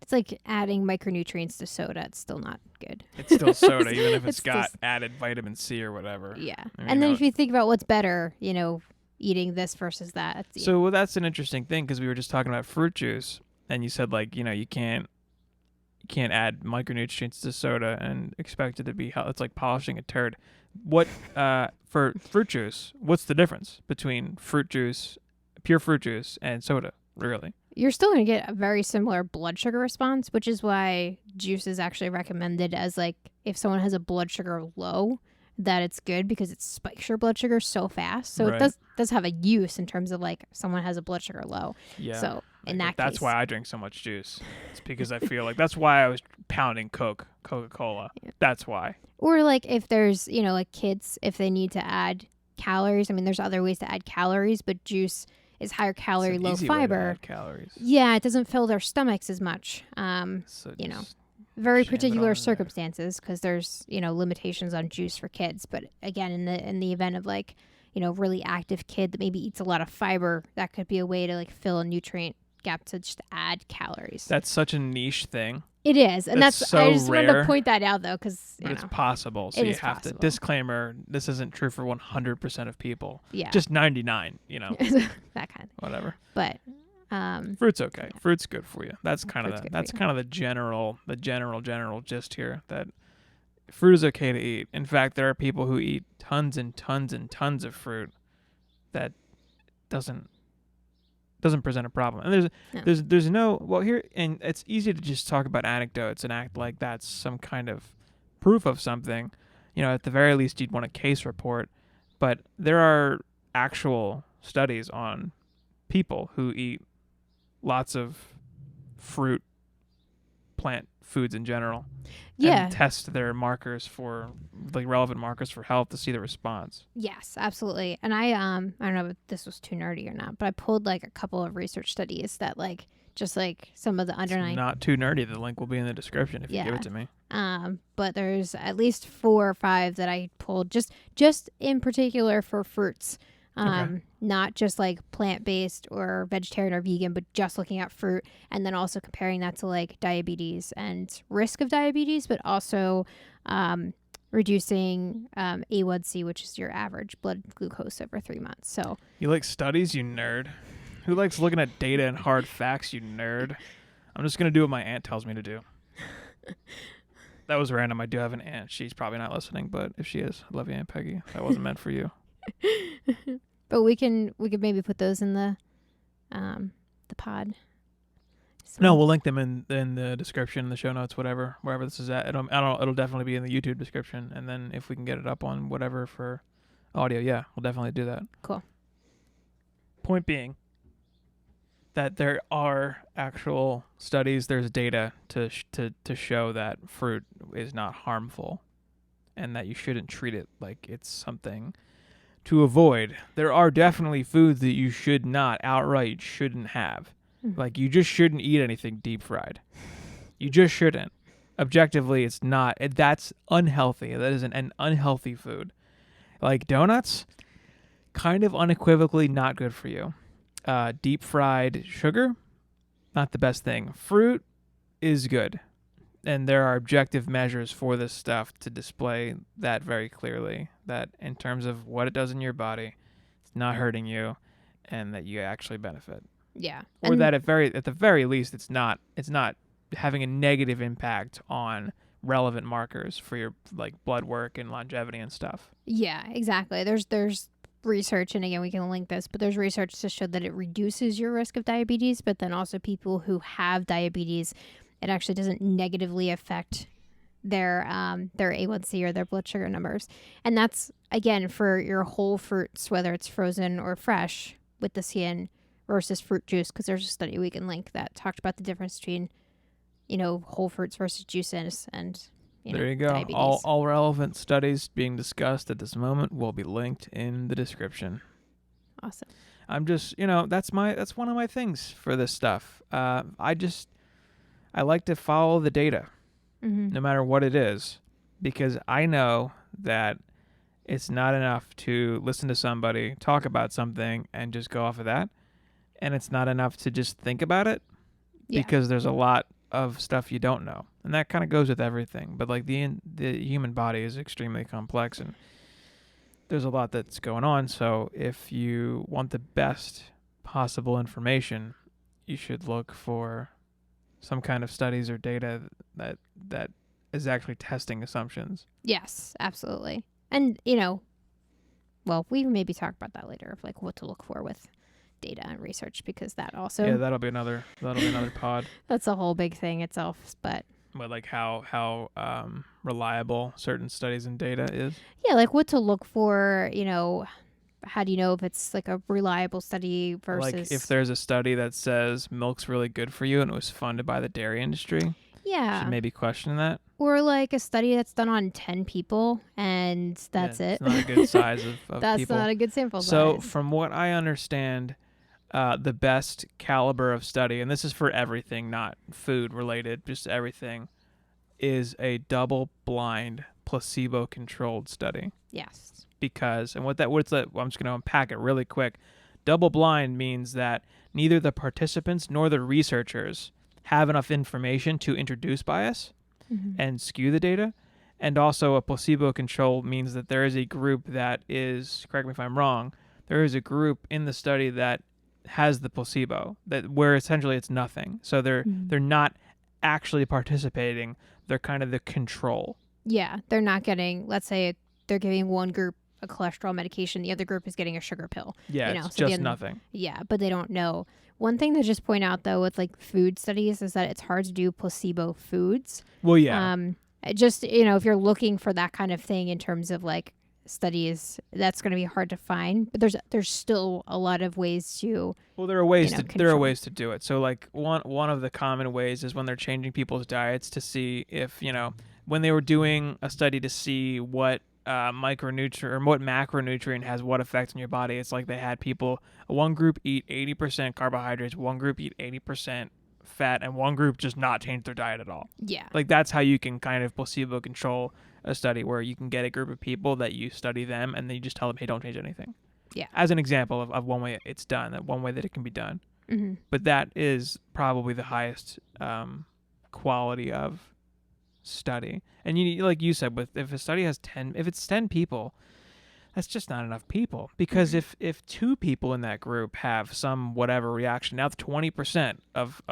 It's like adding micronutrients to soda. It's still not good. It's still soda, even if it's got just added vitamin C or whatever. Yeah. And And then if you think about what's better, eating this versus that. So that's an interesting thing because we were just talking about fruit juice, and you said like you can't add micronutrients to soda and expect it to be it's like polishing a turd. What for fruit juice? What's the difference between pure fruit juice, and soda? Really? You're still going to get a very similar blood sugar response, which is why juice is actually recommended as like if someone has a blood sugar low, that it's good because it spikes your blood sugar so fast. So Right. it does have a use in terms of like if someone has a blood sugar low. Yeah. So in that that's case, why I drink so much juice. It's because I feel like that's why I was pounding Coca-Cola. Yeah. That's why. or like if there's like kids, if they need to add calories. I mean, there's other ways to add calories, but juice is higher calorie, It's an low easy way to fiber. add calories. Yeah, it doesn't fill their stomachs as much. So you know, just very jam it on particular in there. circumstances because there's limitations on juice for kids. But again, in the event of like really active kid that maybe eats a lot of fiber, that could be a way to like fill a nutrient gap to just add calories. That's such a niche thing. It is, and that's so I just wanted rare, to point that out though, because but it's possible. So it you is have possible. to disclaimer: this isn't true for 100% of people. Yeah, Just 99. You know, that kind of whatever. But fruit's okay. Fruit's good for you. That's kind of Fruit's good for you. the general gist here. That fruit is okay to eat. In fact, there are people who eat tons and tons and tons of fruit that doesn't present a problem. And there's no, well, here, and it's easy to just talk about anecdotes and act like that's some kind of proof of something. You know, at the very least you'd want a case report, but there are actual studies on people who eat lots of fruit, plant foods in general, and test their markers for, like, relevant markers for health to see the response. Yes, absolutely. And I don't know if this was too nerdy or not, but I pulled like a couple of research studies that like just like some of the underlying. It's not too nerdy. The link will be in the description if you give it to me. But there's at least 4 or 5 that I pulled just in particular for fruits. Not just like plant-based or vegetarian or vegan, but just looking at fruit, and then also comparing that to like diabetes and risk of diabetes, but also reducing A1C, which is your average blood glucose over 3 months. So you like studies, you nerd? Who likes looking at data and hard facts, you nerd? I'm just going to do what my aunt tells me to do. That was random. I do have an aunt. She's probably not listening, but if she is, I love you, Aunt Peggy. That wasn't meant for you. But we could maybe put those in the pod. So. No, we'll link them in the description, the show notes, whatever, wherever this is at. It'll definitely be in the YouTube description, and then if we can get it up on whatever for audio, yeah, we'll definitely do that. Cool. Point being that there are actual studies, there's data to show that fruit is not harmful, and that you shouldn't treat it like it's something to avoid. There are definitely foods that you should not outright shouldn't have. Like, you just shouldn't eat anything deep fried. You just shouldn't. Objectively, it's not. That's unhealthy. That is an unhealthy food. Like donuts, kind of unequivocally not good for you. Deep fried sugar, not the best thing. Fruit is good. And there are objective measures for this stuff to display that very clearly, that in terms of what it does in your body, it's not hurting you, and that you actually benefit. Yeah. Or and that at the very least, it's not having a negative impact on relevant markers for your, like, blood work and longevity and stuff. Yeah, exactly. There's research, and again, we can link this, but there's research to show that it reduces your risk of diabetes, but then also people who have diabetes, it actually doesn't negatively affect their A1C or their blood sugar numbers. And that's, again, for your whole fruits, whether it's frozen or fresh with the skin versus fruit juice, because there's a study we can link that talked about the difference between, whole fruits versus juices and, there you go. Diabetes. All relevant studies being discussed at this moment will be linked in the description. Awesome. I'm just, that's one of my things for this stuff. I like to follow the data, no matter what it is, because I know that it's not enough to listen to somebody talk about something and just go off of that. And it's not enough to just think about it, because there's a lot of stuff you don't know. And that kind of goes with everything. But like the human body is extremely complex, and there's a lot that's going on. So if you want the best possible information, you should look for some kind of studies or data that is actually testing assumptions. Yes, absolutely. And, well, we maybe talk about that later, of like what to look for with data and research, because that also... Yeah, that'll be another pod. That's a whole big thing itself, but like how reliable certain studies and data is. Yeah, like what to look for, how do you know if it's like a reliable study versus... Like if there's a study that says milk's really good for you and it was funded by the dairy industry. Yeah. Should maybe question that. Or like a study that's done on 10 people and that's it. It's not a good size of that's people. That's not a good sample size. So from what I understand, the best caliber of study, and this is for everything, not food related, just everything, is a double-blind, placebo-controlled study. Yes. Because, and I'm just going to unpack it really quick. Double blind means that neither the participants nor the researchers have enough information to introduce bias and skew the data. And also a placebo control means that there is a group that is, correct me if I'm wrong, there is a group in the study that has the placebo, that where essentially it's nothing. So they're not actually participating. They're kind of the control. Yeah, they're not getting, let's say they're giving one group a cholesterol medication, the other group is getting a sugar pill. Yeah, you know, it's so just nothing. Yeah, but they don't know. One thing to just point out, though, with like food studies is that it's hard to do placebo foods. Well, yeah. Just, if you're looking for that kind of thing in terms of like studies, that's going to be hard to find. But there's still a lot of ways to. Well, there are ways to do it. So like one of the common ways is when they're changing people's diets to see if, when they were doing a study to see what micronutrient or what macronutrient has what effect on your body. It's like they had one group eat 80% carbohydrates, one group eat 80% fat, and one group just not change their diet at all. Yeah. Like that's how you can kind of placebo control a study, where you can get a group of people that you study them and then you just tell them, hey, don't change anything. Yeah. As an example of one way it's done, that one way that it can be done. Mm-hmm. But that is probably the highest quality of study. And like you said, if a study has 10 people, that's just not enough people, because if 2 people in that group have some whatever reaction, now 20% of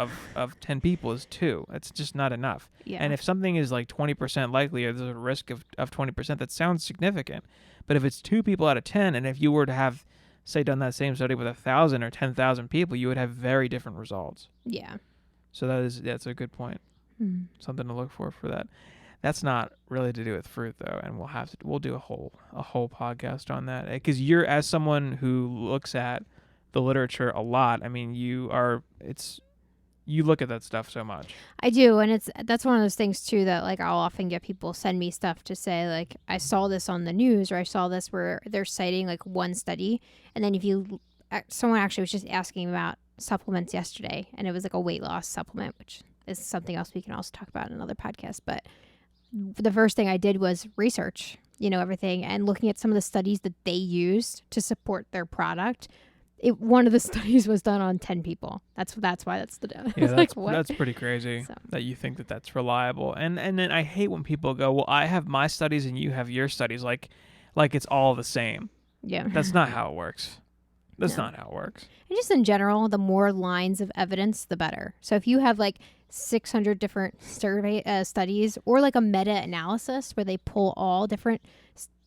10 people is 2. That's just not enough. Yeah. And if something is like 20% likely, or there's a risk of 20%, that sounds significant. But if it's 2 people out of 10, and if you were to have, say, done that same study with 1,000 or 10,000 people, you would have very different results. Yeah. So that's a good point. Something to look for that. That's not really to do with fruit, though, and we'll do a whole podcast on that, because you're, as someone who looks at the literature a lot. I mean, you look at that stuff so much. I do, and that's one of those things too that like I'll often get people send me stuff to say like, I saw this on the news, or I saw this where they're citing like one study, and then someone actually was just asking about supplements yesterday, and it was like a weight loss supplement, which is something else we can also talk about in another podcast. But the first thing I did was research, everything, and looking at some of the studies that they used to support their product. One of the studies was done on 10 people. That's why that's the data. Yeah, that's pretty crazy that you think that that's reliable. And then I hate when people go, well, I have my studies and you have your studies, like it's all the same. Yeah. That's not how it works. That's not how it works. And just in general, the more lines of evidence, the better. So if you have like 600 different survey studies, or like a meta-analysis where they pull all the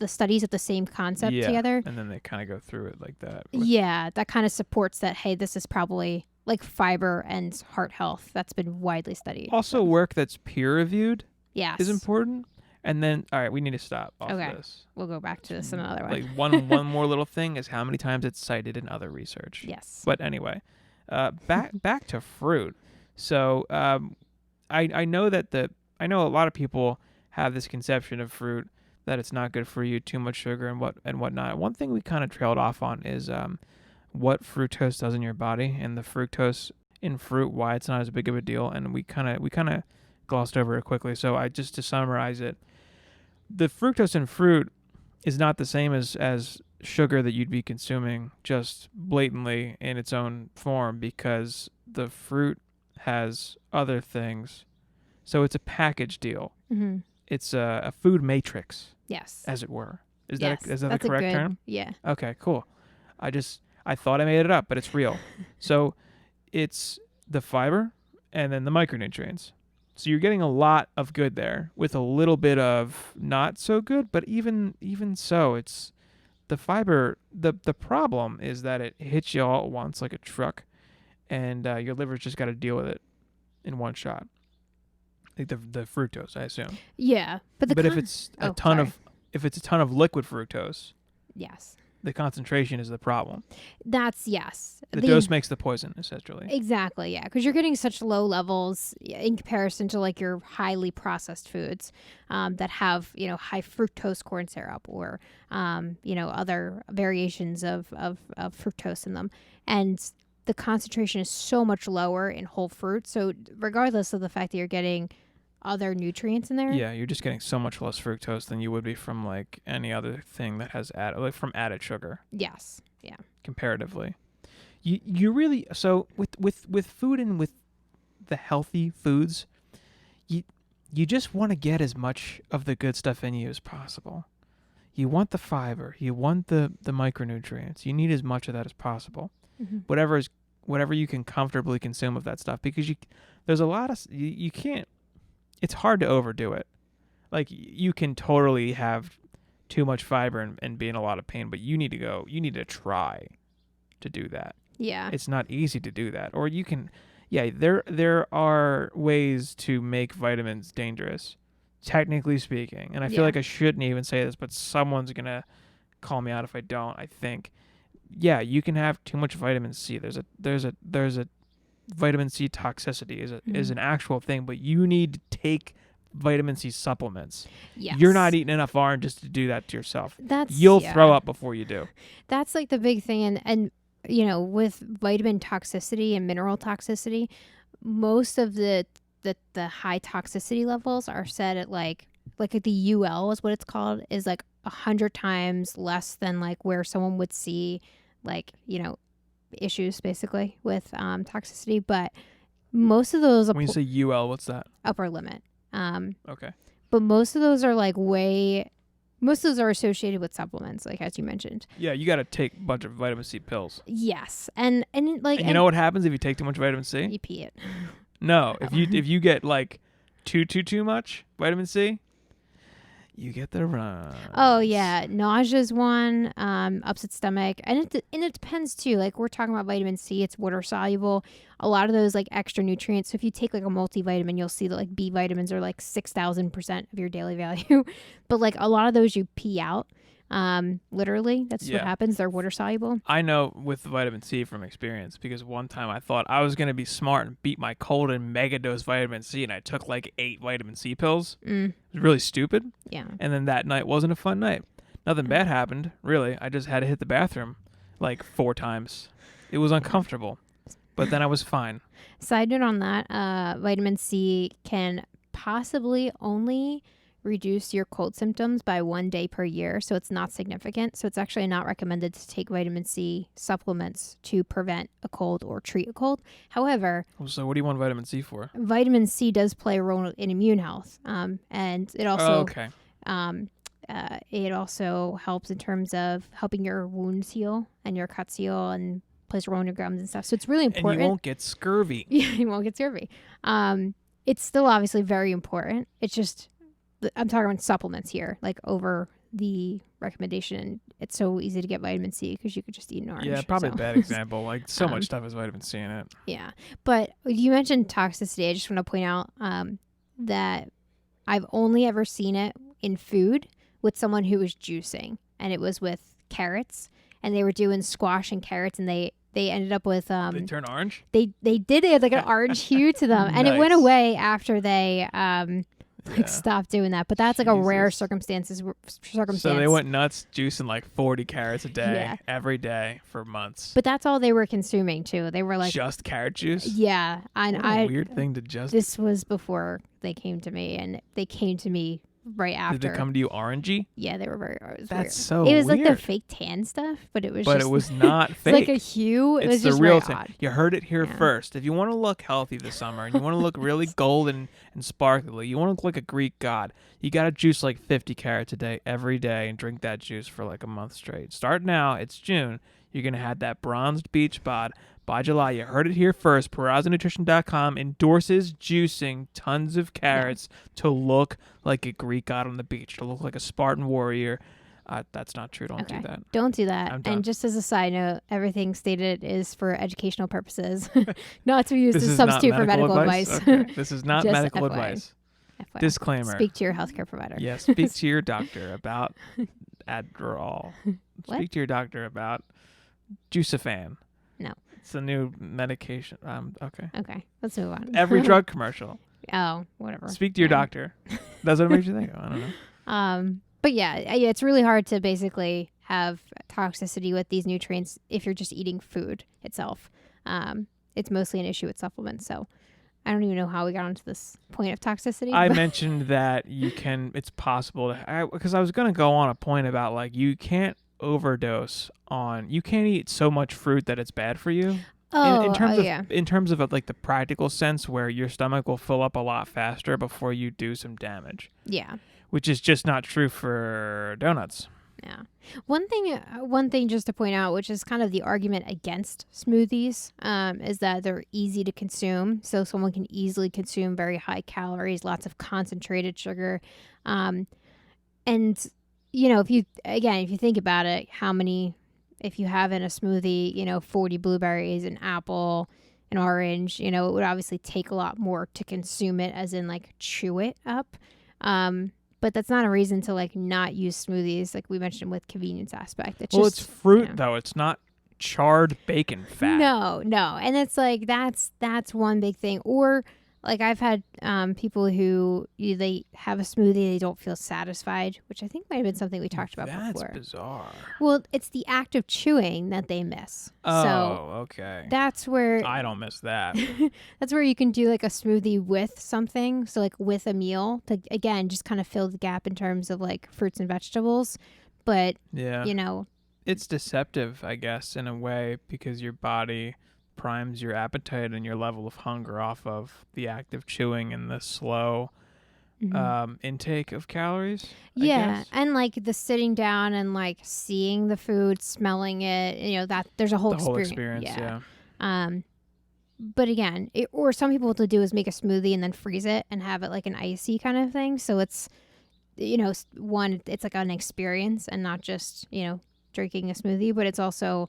studies of the same concept together. And then they kind of go through it like that. Yeah, that kind of supports that, hey, this is probably like fiber and heart health. That's been widely studied. Also, work that's peer-reviewed is Yes. important. And then, all right, we need to stop off this. We'll go back to this in another one. Like one more little thing is how many times it's cited in other research. Yes. But anyway, back to fruit. So I know a lot of people have this conception of fruit that it's not good for you, too much sugar and whatnot. One thing we kind of trailed off on is what fructose does in your body, and the fructose in fruit, why it's not as big of a deal, and we kind of glossed over it quickly. So just to summarize it, the fructose in fruit is not the same as sugar that you'd be consuming just blatantly in its own form, because the fruit has other things. So it's a package deal. Mm-hmm. It's a food matrix. Yes. As it were. Is yes, that the correct term? Yeah. Okay, cool. I thought I made it up, but it's real. So it's the fiber and then the micronutrients. So you're getting a lot of good there with a little bit of not so good, but even so, it's the fiber. The problem is that it hits you all at once like a truck, and your liver's just got to deal with it in one shot. Like the fructose, I assume. Yeah, but if it's a ton of liquid fructose, yes, the concentration is the problem. That's yes. The dose makes the poison, essentially. Exactly, yeah, because you're getting such low levels in comparison to like your highly processed foods that have high fructose corn syrup, or other variations of fructose in them, and the concentration is so much lower in whole fruit. So regardless of the fact that you're getting other nutrients in there. Yeah, you're just getting so much less fructose than you would be from like any other thing that has from added sugar. Yes. Yeah. Comparatively. you really, so with food and with the healthy foods, you just want to get as much of the good stuff in you as possible. You want the fiber, you want the micronutrients. You need as much of that as possible. Mm-hmm. Whatever you can comfortably consume of that stuff, because there's a lot of you can't. It's hard to overdo it. Like, you can totally have too much fiber and be in a lot of pain, but you need to try to do that. Yeah. It's not easy to do that. Or you can, there are ways to make vitamins dangerous, technically speaking. And I feel like I shouldn't even say this, but someone's going to call me out if I don't, I think. Yeah, you can have too much vitamin C. There's a vitamin C toxicity is an actual thing, but you need to take vitamin C supplements. Yes. You're not eating enough oranges to do that to yourself. You'll throw up before you do. That's like the big thing. And with vitamin toxicity and mineral toxicity, most of the high toxicity levels are set at like at the UL is what it's called, is like 100 times less than like where someone would see issues basically with toxicity. But most of those, when you say UL, what's that? Upper limit. Okay. But most of those are most of those are associated with supplements, like as you mentioned. Yeah, you got to take a bunch of vitamin C pills. Yes, and you know what happens if you take too much vitamin C? You pee it. No, if you get like too much vitamin C, you get the runs. Oh yeah, nausea's one, upset stomach, and it depends too. Like, we're talking about vitamin C, it's water soluble. A lot of those like extra nutrients. So if you take like a multivitamin, you'll see that like B vitamins are like 6,000% of your daily value, but like a lot of those you pee out. Literally, that's what happens. They're water soluble. I know with vitamin C from experience, because one time I thought I was going to be smart and beat my cold and mega dose vitamin C, and I took like 8 vitamin C pills. It was really stupid. Yeah. And then that night wasn't a fun night. Nothing bad happened, really. I just had to hit the bathroom like 4 times. It was uncomfortable, but then I was fine. Side note on that, vitamin C can possibly only reduce your cold symptoms by 1 day per year, so it's not significant. So it's actually not recommended to take vitamin C supplements to prevent a cold or treat a cold. However, so what do you want vitamin C for? Vitamin C does play a role in immune health, and it also it also helps in terms of helping your wounds heal and your cuts heal, and plays a role in your gums and stuff. So it's really important. And you won't get scurvy. Yeah, you won't get scurvy. It's still obviously very important. It's just, I'm talking about supplements here, like over the recommendation. It's so easy to get vitamin C because you could just eat an orange. Yeah, probably a bad example. Like, so much stuff has vitamin C in it. Yeah. But you mentioned toxicity. I just want to point out that I've only ever seen it in food with someone who was juicing, and it was with carrots, and they were doing squash and carrots, and they ended up with they turn orange? They did. They had like an orange hue to them. And it went away after they stopped doing that. But that's like a rare circumstance. So they went nuts juicing like 40 carrots a day, every day for months. But that's all they were consuming too. They were like just carrot juice? Yeah. And what a weird thing to just. This was before they came to me, and they came to me right after. Did they come to you orangey? Yeah, they were very. That's weird. so It was weird. like the fake tan stuff, but it was. But just, it was not fake. Like a hue. It was the just real very odd. You heard it here first. If you want to look healthy this summer and you want to look really golden and sparkly, you want to look like a Greek god, you got to juice like 50 carrots a day every day and drink that juice for like a month straight. Start now. It's June. You're going to have that bronzed beach bod. By July, you heard it here first. PorrazzaNutrition.com endorses juicing tons of carrots to look like a Greek god on the beach, to look like a Spartan warrior. That's not true. Don't do that. Don't do that. And just as a side note, everything stated is for educational purposes, not to be used as a substitute for medical advice. Okay. This is not medical FYI. advice. FYI. Disclaimer. Speak to your healthcare provider. Yes, speak to your doctor about Adderall. Speak to your doctor about Juicifan. No. It's a new medication. Okay. Okay. Let's move on. Every drug commercial. Oh, whatever. Speak to your doctor. That's what it makes you think of. I don't know. But yeah, it's really hard to basically have toxicity with these nutrients if you're just eating food itself. It's mostly an issue with supplements. So I don't even know how we got onto this point of toxicity. I mentioned that it's possible because I was going to go on a point about like you can't overdose on. You can't eat so much fruit that it's bad for you. Oh, In terms of like the practical sense, where your stomach will fill up a lot faster before you do some damage. Yeah. Which is just not true for donuts. Yeah. One thing just to point out, which is kind of the argument against smoothies, is that they're easy to consume. So someone can easily consume very high calories, lots of concentrated sugar. And, if you think about it, if you have in a smoothie, 40 blueberries, an apple, an orange, it would obviously take a lot more to consume it, as in like chew it up. But that's not a reason to like not use smoothies, like we mentioned with convenience aspect. It's fruit though. It's not charred bacon fat. No, and it's like that's one big thing. Or like I've had people who they have a smoothie, they don't feel satisfied, which I think might have been something we talked about before. That's bizarre. Well, it's the act of chewing that they miss. Okay. That's where I don't miss that. That's where you can do like a smoothie with something, so like with a meal to again just kind of fill the gap in terms of like fruits and vegetables. But yeah, it's deceptive, I guess, in a way, because your body primes your appetite and your level of hunger off of the active chewing and the slow intake of calories. Yeah, and like the sitting down and like seeing the food, smelling it, that there's a whole experience. Yeah. But again, or some people what they'll do is make a smoothie and then freeze it and have it like an icy kind of thing. So it's, it's like an experience and not just, drinking a smoothie, but it's also,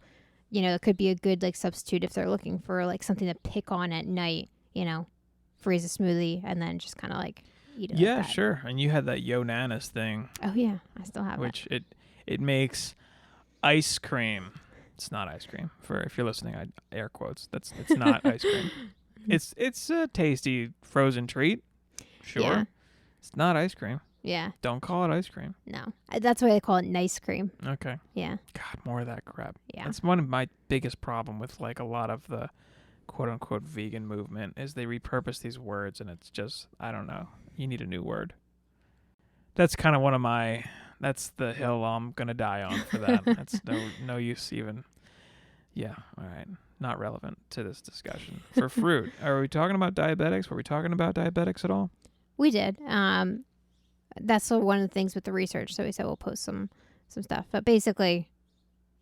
it could be a good like substitute if they're looking for like something to pick on at night, freeze a smoothie and then just kind of like eat it. Yeah, like that. Sure. And you had that Yo Nanas thing. Oh yeah, I still have which it makes ice cream. It's not ice cream. For if you're listening, I air quotes. It's not ice cream. It's a tasty frozen treat. Sure. Yeah. It's not ice cream. Yeah. Don't call it ice cream. No. That's why they call it nice cream. Okay. Yeah. God, more of that crap. Yeah. That's one of my biggest problem with like a lot of the quote unquote vegan movement is they repurpose these words and it's just, I don't know. You need a new word. That's kind of that's the hill I'm going to die on for that. That's no use even. Yeah. All right. Not relevant to this discussion. For fruit, are we talking about diabetics? Were we talking about diabetics at all? We did. That's one of the things with the research. So we said we'll post some stuff. But basically,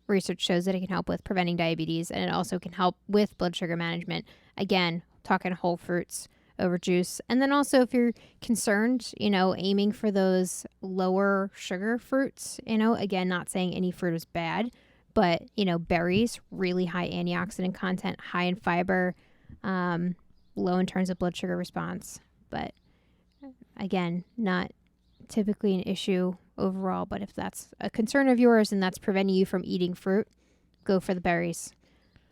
research shows that it can help with preventing diabetes, and it also can help with blood sugar management. Again, talking whole fruits over juice. And then also if you're concerned, aiming for those lower sugar fruits, again, not saying any fruit is bad, but, berries, really high antioxidant content, high in fiber, low in terms of blood sugar response. But again, not typically an issue overall, but if that's a concern of yours and that's preventing you from eating fruit, go for the berries.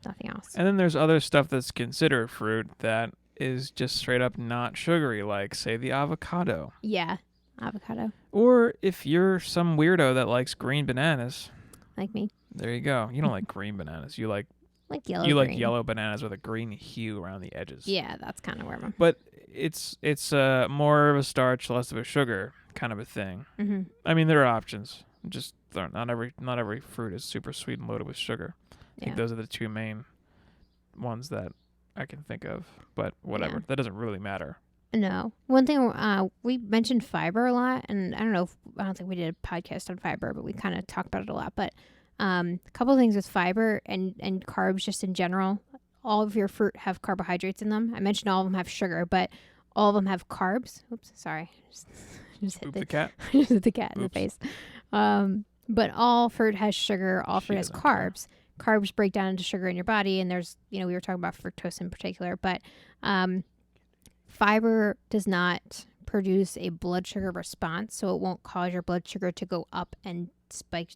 Nothing else. And then there's other stuff that's considered fruit that is just straight up not sugary, like say the avocado. Yeah, avocado. Or if you're some weirdo that likes green bananas, like me. There you go. You don't like green bananas. You like yellow. You like yellow bananas with a green hue around the edges. Yeah, that's kind of where I'm. But it's more of a starch, less of a sugar kind of a thing. Mm-hmm. I mean, there are options. Just not every fruit is super sweet and loaded with sugar. I think those are the two main ones that I can think of. But whatever, that doesn't really matter. No. One thing, we mentioned fiber a lot, and I don't think we did a podcast on fiber, but we kind of talked about it a lot. But a couple of things with fiber and carbs just in general. All of your fruit have carbohydrates in them. I mentioned all of them have sugar, but all of them have carbs. Oops, sorry. Just hit the cat. Just hit the cat in the face. But all fruit has sugar. All fruit has carbs. Carbs break down into sugar in your body, and there's, we were talking about fructose in particular, but fiber does not produce a blood sugar response, so it won't cause your blood sugar to go up and spike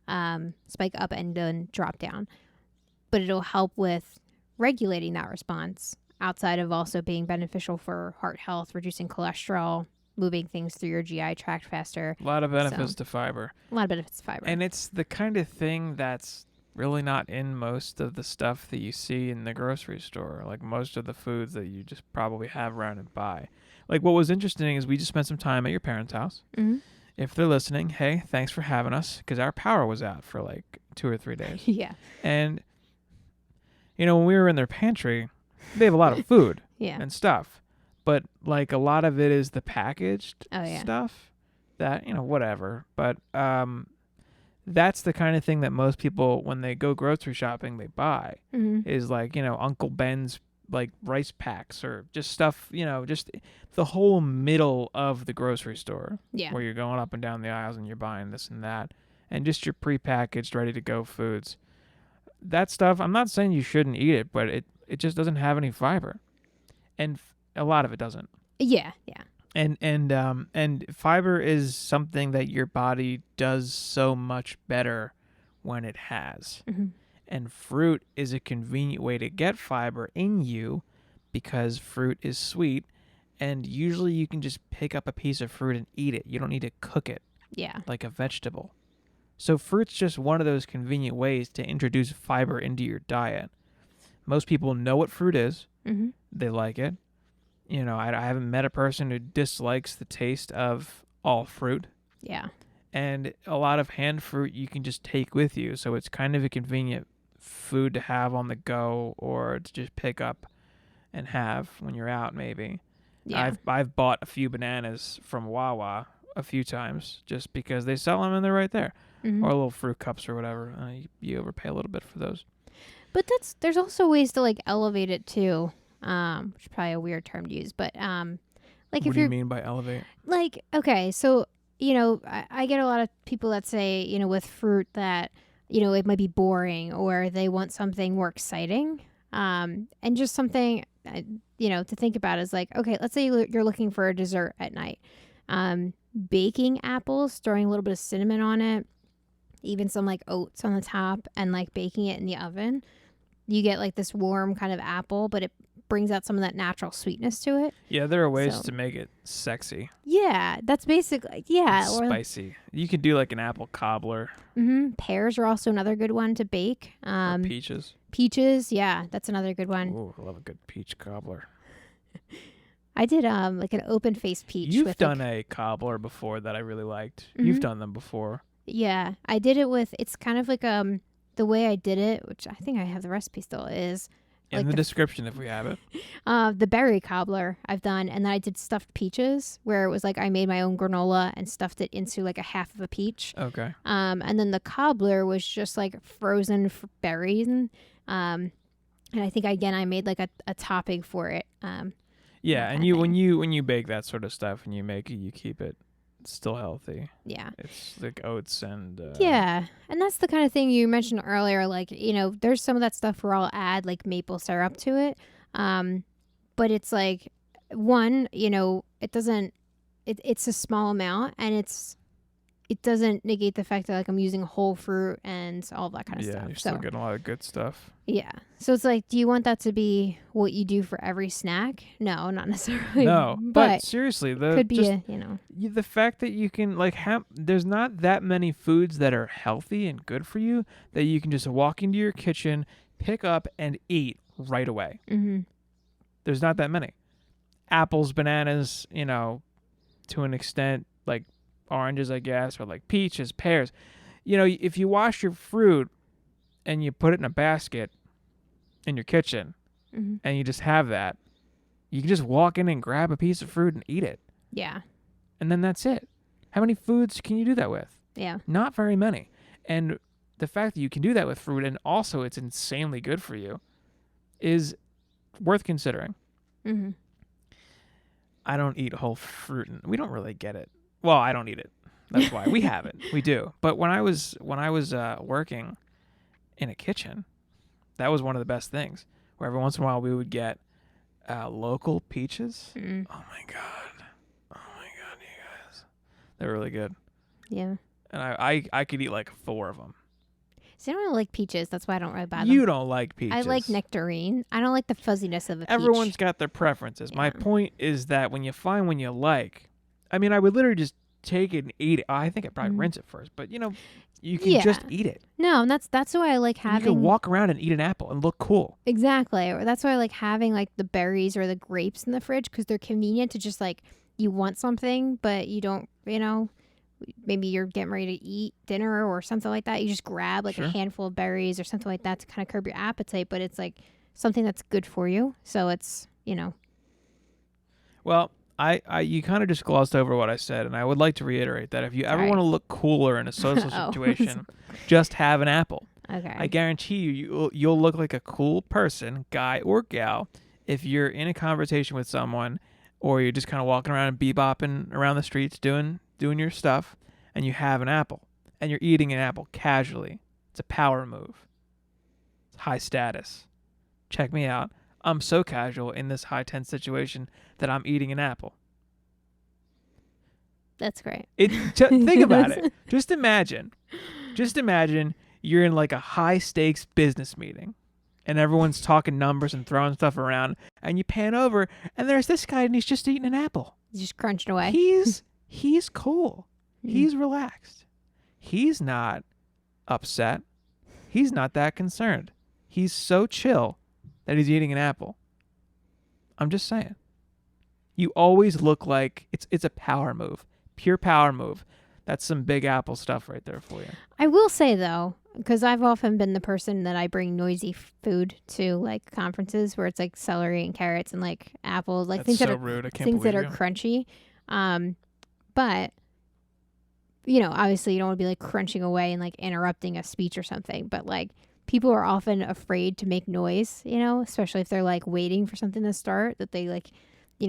up and then drop down. But it'll help with regulating that response outside of also being beneficial for heart health, reducing cholesterol, moving things through your GI tract faster. A lot of benefits to fiber. A lot of benefits to fiber. And it's the kind of thing that's really not in most of the stuff that you see in the grocery store, like most of the foods that you just probably have around and buy. Like what was interesting is we just spent some time at your parents' house, if they're listening, hey, thanks for having us, because our power was out for like 2 or 3 days. Yeah. And, when we were in their pantry, they have a lot of food Yeah. and stuff. But, like, a lot of it is the packaged Oh, yeah. stuff that, whatever. But that's the kind of thing that most people, when they go grocery shopping, they buy. Mm-hmm. Is like, Uncle Ben's, like, rice packs or just stuff, just the whole middle of the grocery store. Yeah. Where you're going up and down the aisles and you're buying this and that. And just your prepackaged, ready-to-go foods. That stuff, I'm not saying you shouldn't eat it, but it just doesn't have any fiber. And a lot of it doesn't. Yeah. Yeah. And fiber is something that your body does so much better when it has. Mm-hmm. And fruit is a convenient way to get fiber in you because fruit is sweet. And usually you can just pick up a piece of fruit and eat it. You don't need to cook it. Yeah. Like a vegetable. So fruit's just one of those convenient ways to introduce fiber into your diet. Most people know what fruit is. Mm-hmm. They like it. I haven't met a person who dislikes the taste of all fruit. Yeah. And a lot of hand fruit you can just take with you. So it's kind of a convenient food to have on the go or to just pick up and have when you're out maybe. Yeah. I've bought a few bananas from Wawa a few times just because they sell them and they're right there. Mm-hmm. Or little fruit cups or whatever. You overpay a little bit for those. But there's also ways to like elevate it too, which is probably a weird term to use. But like what if do you're you mean by elevate? like, okay, so I get a lot of people that say with fruit that it might be boring or they want something more exciting, and just something to think about is like, okay, let's say you're looking for a dessert at night, baking apples, throwing a little bit of cinnamon on it. Even some like oats on the top and like baking it in the oven. You get like this warm kind of apple, but it brings out some of that natural sweetness to it. Yeah, there are ways to make it sexy. Yeah, that's basically, yeah. Spicy. You could do like an apple cobbler. Mm-hmm. Pears are also another good one to bake. Or peaches. Peaches, yeah, that's another good one. Ooh, I love a good peach cobbler. I did like an open faced peach. You've done a cobbler before that I really liked. Mm-hmm. You've done them before. Yeah, I did it with, it's kind of like the way I did it, which I think I have the recipe still, is in like the description if we have it. The berry cobbler I've done, and then I did stuffed peaches where it was like I made my own granola and stuffed it into like a half of a peach. Okay. And then the cobbler was just like frozen berries, and I think again I made like a topping for it. Yeah, and when you bake that sort of stuff and you make it, you keep it still healthy. Yeah. It's like oats and yeah, and that's the kind of thing you mentioned earlier, like there's some of that stuff where I'll add like maple syrup to it, but it's like one, it doesn't, it's a small amount, and it doesn't negate the fact that like I'm using whole fruit and all that kind of stuff. Yeah, you're still getting a lot of good stuff. Yeah. So it's like, do you want that to be what you do for every snack? No, not necessarily. No, but seriously, could be the fact that you can like there's not that many foods that are healthy and good for you that you can just walk into your kitchen, pick up and eat right away. Mm-hmm. There's not that many. Apples, bananas, to an extent, like oranges, I guess, or like peaches, pears. If you wash your fruit and you put it in a basket in your kitchen, mm-hmm. and you just have that, you can just walk in and grab a piece of fruit and eat it. Yeah. And then that's it. How many foods can you do that with? Yeah. Not very many. And the fact that you can do that with fruit and also it's insanely good for you is worth considering. Mm-hmm. I don't eat whole fruit, and we don't really get it. Well, I don't eat it. That's why. We have it. We do. But when I was working in a kitchen, that was one of the best things. Where every once in a while we would get local peaches. Mm-hmm. Oh my god, you guys, they're really good. Yeah. And I could eat like 4 of them. See, I don't really like peaches. That's why I don't really buy them. You don't like peaches. I like nectarine. I don't like the fuzziness of a peach. Everyone's got their preferences. Yeah. My point is that when you find one you like, I mean, I would literally just take it and eat it. I think I'd probably rinse it first, but you can just eat it. No, and that's why I like having. You can walk around and eat an apple and look cool. Exactly. Or that's why I like having like the berries or the grapes in the fridge, because they're convenient to just like, you want something, but you don't, maybe you're getting ready to eat dinner or something like that. You just grab like Sure. a handful of berries or something like that to kind of curb your appetite, but it's like something that's good for you. So it's, Well, you kind of just glossed over what I said, and I would like to reiterate that if you ever Sorry. want to look cooler in a social Oh. situation, just have an apple. okay. I guarantee you'll look like a cool person, guy or gal, if you're in a conversation with someone, or you're just kind of walking around and bebopping around the streets doing your stuff, and you have an apple, and you're eating an apple casually. It's a power move. It's high status. Check me out. I'm so casual in this high tense situation that I'm eating an apple. That's great. Think about it. Just imagine you're in like a high stakes business meeting and everyone's talking numbers and throwing stuff around, and you pan over and there's this guy and he's just eating an apple. He's just crunching away. He's cool. He's relaxed. He's not upset. He's not that concerned. He's so chill that he's eating an apple. I'm just saying. You always look like it's a power move. Pure power move. That's some Big Apple stuff right there for you. I will say though, because I've often been the person that I bring noisy food to like conferences where it's like celery and carrots and like apples, like That's things so that are rude. I can't things that believe are you. crunchy. But obviously you don't want to be like crunching away and like interrupting a speech or something. But like people are often afraid to make noise, especially if they're like waiting for something to start, that they like,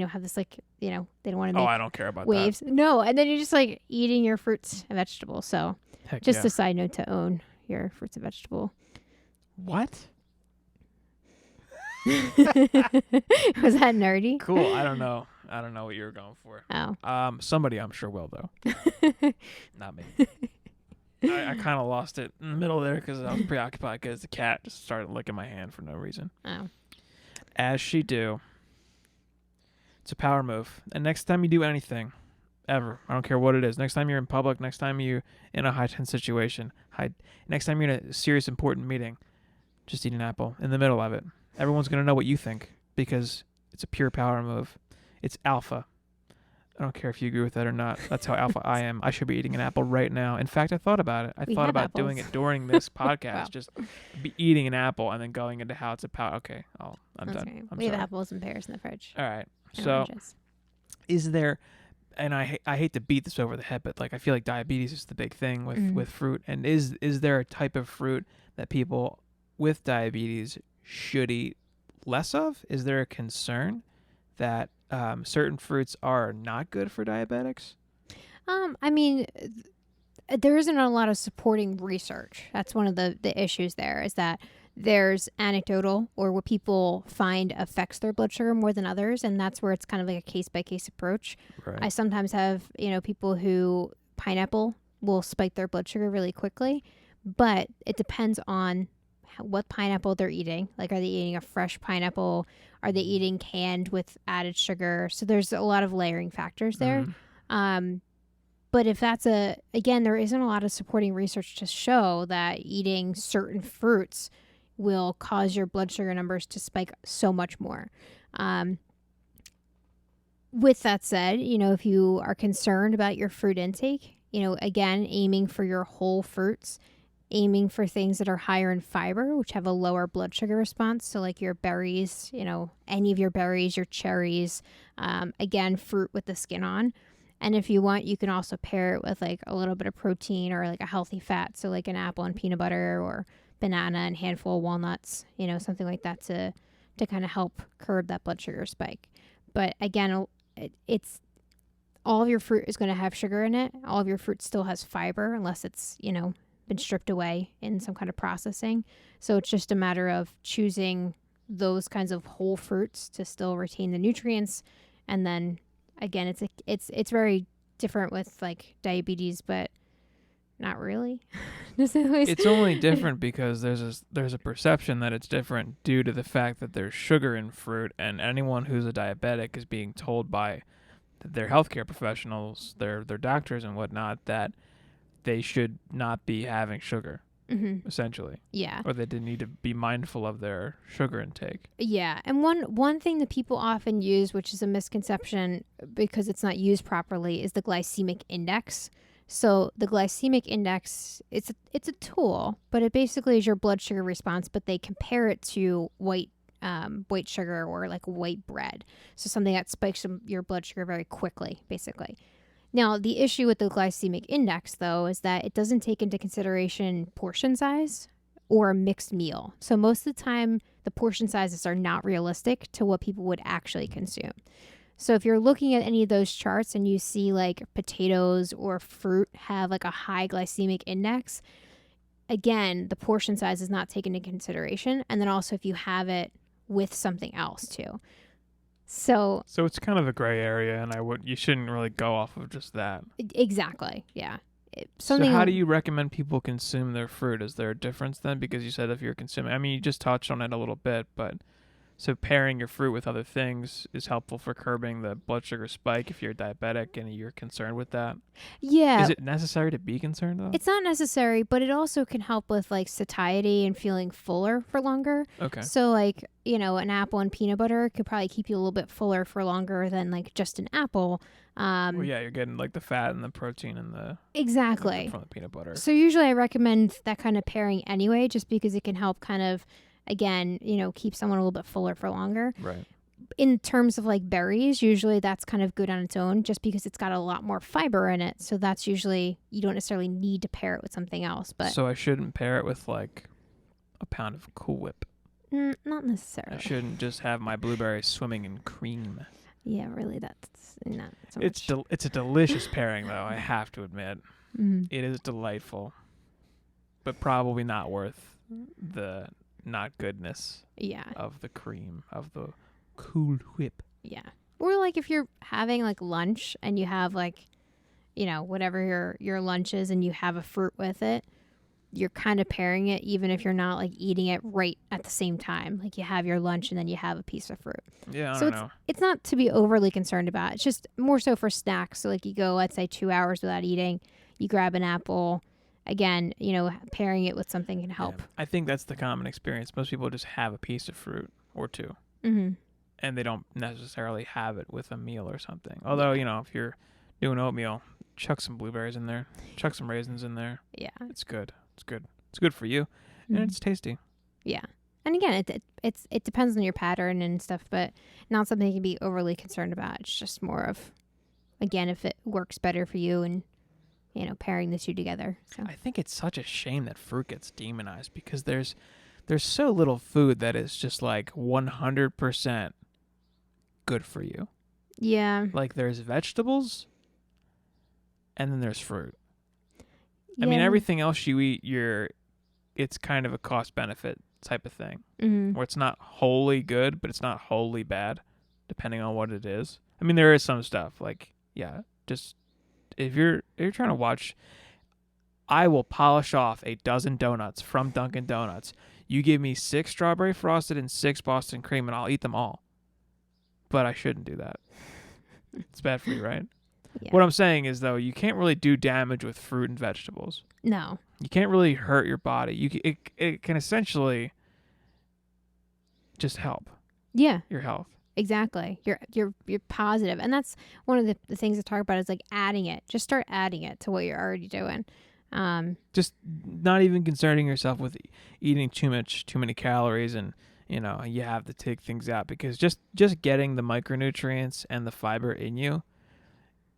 have this like, they don't want to make I don't care about waves. No, and then you're just like eating your fruits and vegetables. So that. Heck just yeah. a side note to own your fruits and vegetable. What? Was that nerdy? Cool. I don't know what you were going for. Oh. Somebody I'm sure will though. Not me. I kind of lost it in the middle there because I was preoccupied because the cat just started licking my hand for no reason. Oh. As she do. It's a power move. And next time you do anything, ever, I don't care what it is, next time you're in public, next time you're in a high-tense situation, next time you're in a serious, important meeting, just eat an apple in the middle of it. Everyone's going to know what you think because it's a pure power move. It's alpha. I don't care if you agree with that or not. That's how alpha I am. I should be eating an apple right now. In fact, I thought about it. I thought about doing it during this podcast. Wow. Just be eating an apple and then going into how it's a power. Okay, I'm Okay. done. I'm we have sorry. apples and pears in the fridge. All right. And So, oranges. is there, and I hate to beat this over the head, but like I feel like diabetes is the big thing with fruit. And is there a type of fruit that people with diabetes should eat less of? Is there a concern that certain fruits are not good for diabetics? I mean, there isn't a lot of supporting research. That's one of the issues there, is that there's anecdotal or what people find affects their blood sugar more than others. And that's where it's kind of like a case-by-case approach. Right. I sometimes have, people who pineapple will spike their blood sugar really quickly, but it depends on what pineapple they're eating. Like, are they eating a fresh pineapple? Are they eating canned with added sugar? So there's a lot of layering factors there. Mhm. But if that's again, there isn't a lot of supporting research to show that eating certain fruits will cause your blood sugar numbers to spike so much more. With that said, if you are concerned about your fruit intake, again, aiming for your whole fruits, aiming for things that are higher in fiber, which have a lower blood sugar response. So like your berries, any of your berries, your cherries, again, fruit with the skin on. And if you want, you can also pair it with like a little bit of protein or like a healthy fat. So like an apple and peanut butter or banana and handful of walnuts, something like that to kind of help curb that blood sugar spike. But again, it's all of your fruit is going to have sugar in it. All of your fruit still has fiber unless it's, been stripped away in some kind of processing. So it's just a matter of choosing those kinds of whole fruits to still retain the nutrients. And then again, it's very different with like diabetes, but not really. It's only different because there's a perception that it's different due to the fact that there's sugar in fruit, and anyone who's a diabetic is being told by their healthcare professionals, their doctors and whatnot, that they should not be having sugar, essentially. Yeah. Or they need to be mindful of their sugar intake. Yeah. And one thing that people often use, which is a misconception because it's not used properly, is the glycemic index. So the glycemic index, it's a tool, but it basically is your blood sugar response, but they compare it to white sugar or like white bread. So something that spikes your blood sugar very quickly, basically. Now, the issue with the glycemic index, though, is that it doesn't take into consideration portion size or a mixed meal. So most of the time, the portion sizes are not realistic to what people would actually consume. So if you're looking at any of those charts and you see like potatoes or fruit have like a high glycemic index, again, the portion size is not taken into consideration. And then also if you have it with something else too. So it's kind of a gray area, and you shouldn't really go off of just that. Exactly, yeah. So how do you recommend people consume their fruit? Is there a difference then? Because you said if you're consuming, I mean, you just touched on it a little bit, but so pairing your fruit with other things is helpful for curbing the blood sugar spike if you're diabetic and you're concerned with that. Yeah. Is it necessary to be concerned though? It's not necessary, but it also can help with like satiety and feeling fuller for longer. Okay. So like, an apple and peanut butter could probably keep you a little bit fuller for longer than like just an apple. Well, yeah, you're getting like the fat and the protein and the exactly from the peanut butter. So usually I recommend that kind of pairing anyway, just because it can help kind of, again, keep someone a little bit fuller for longer. Right. In terms of like berries, usually that's kind of good on its own just because it's got a lot more fiber in it. So that's usually, you don't necessarily need to pair it with something else. But so I shouldn't pair it with like a pound of Cool Whip. Not necessarily. I shouldn't just have my blueberries swimming in cream. Yeah, really, that's not so much. It's a delicious pairing, though, I have to admit. Mm-hmm. It is delightful, but probably not worth the not goodness of the cream, of the Cool Whip. Yeah. Or like if you're having like lunch and you have like, whatever your lunch is and you have a fruit with it, you're kind of pairing it even if you're not like eating it right at the same time. Like you have your lunch and then you have a piece of fruit. Yeah, I don't know. It's not to be overly concerned about. It's just more so for snacks. So like you go, let's say 2 hours without eating, you grab an apple. Again, pairing it with something can help. Yeah, I think that's the common experience. Most people just have a piece of fruit or two. Mm-hmm. And they don't necessarily have it with a meal or something. Although, if you're doing oatmeal, chuck some blueberries in there, chuck some raisins in there. Yeah. It's good. It's good. It's good for you, and it's tasty. Yeah. And again, it depends on your pattern and stuff, but not something you can be overly concerned about. It's just more of, again, if it works better for you and, pairing the two together. So I think it's such a shame that fruit gets demonized because there's so little food that is just like 100% good for you. Yeah. Like there's vegetables and then there's fruit. Yeah. I mean, everything else you eat, it's kind of a cost benefit type of thing, where it's not wholly good, but it's not wholly bad, depending on what it is. I mean, there is some stuff like, just if you're trying to watch, I will polish off a dozen donuts from Dunkin' Donuts. You give me 6 strawberry frosted and 6 Boston cream, and I'll eat them all. But I shouldn't do that. It's bad for you, right? Yeah. What I'm saying is, though, you can't really do damage with fruit and vegetables. No. You can't really hurt your body. It can essentially just help. Yeah. Your health. Exactly. You're positive. And that's one of the things to talk about is like adding it. Just start adding it to what you're already doing. Just not even concerning yourself with eating too many calories and you have to take things out because just getting the micronutrients and the fiber in you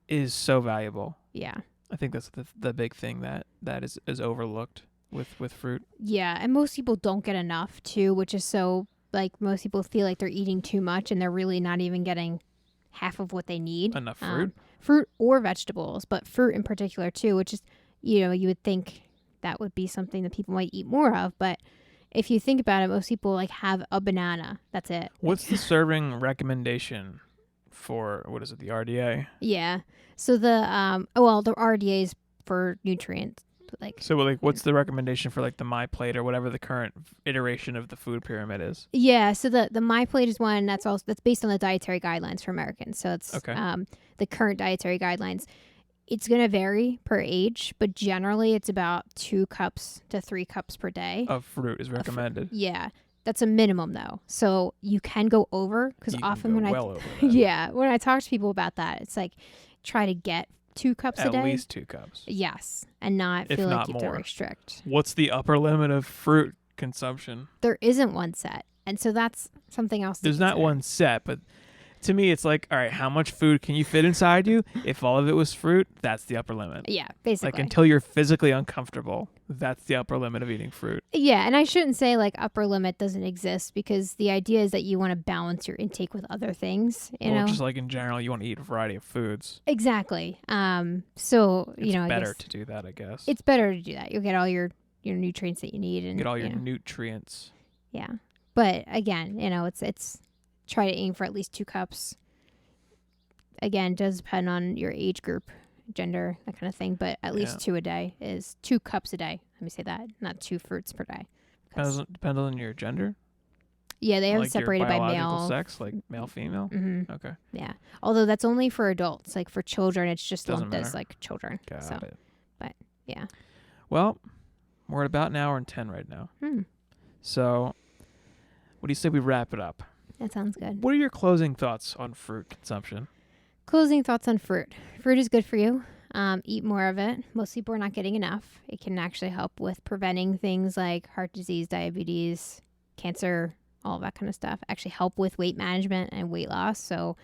is so valuable. Yeah. I think that's the big thing that is overlooked with fruit. Yeah, and most people don't get enough too, which is so like most people feel like they're eating too much and they're really not even getting half of what they need. Enough fruit? Fruit or vegetables, but fruit in particular too, which is, you would think that would be something that people might eat more of, but if you think about it, most people like have a banana. That's it. What's the serving recommendation for, what is it, the RDA? Yeah. So the the RDA is for nutrients. What's the recommendation for like the My Plate or whatever the current iteration of the food pyramid is? Yeah, so the My Plate is one that's based on the dietary guidelines for Americans. So it's the current dietary guidelines. It's going to vary per age, but generally it's about 2 cups to 3 cups per day. Of fruit is recommended. Yeah. That's a minimum though. So you can go over because often when when I talk 2 cups a day. At least 2 cups. Yes, and not If feel like not you have to more. restrict. What's the upper limit of fruit consumption? There isn't one set, and so that's something else. There's not one set, but to me, it's like, all right, how much food can you fit inside you? If all of it was fruit, that's the upper limit. Yeah, basically. Like until you're physically uncomfortable, that's the upper limit of eating fruit. Yeah, and I shouldn't say like upper limit doesn't exist because the idea is that you want to balance your intake with other things. You know, just like in general, you want to eat a variety of foods. Exactly. So It's I better guess to do that, I guess. it's better to do that. You'll get all your nutrients that you need and Get all your nutrients. Yeah, but again, it's try to aim for at least 2 cups. Again, does depend on your age group, gender, that kind of thing, but at least 2 a day is 2 cups a day. Let me say that, not 2 fruits per day. Depends on your gender? Yeah, they have like it separated your by biological male. sex, like male, female? Mm-hmm. Okay. Yeah, although that's only for adults. Like for children, it's just Doesn't lumped matter. as like children. Got it. But yeah. Well, we're at about an hour and 10 right now. So, what do you say we wrap it up? That sounds good. What are your closing thoughts on fruit consumption? Closing thoughts on fruit. Fruit is good for you. Eat more of it. Most people are not getting enough. It can actually help with preventing things like heart disease, diabetes, cancer, all that kind of stuff. Actually help with weight management and weight loss. So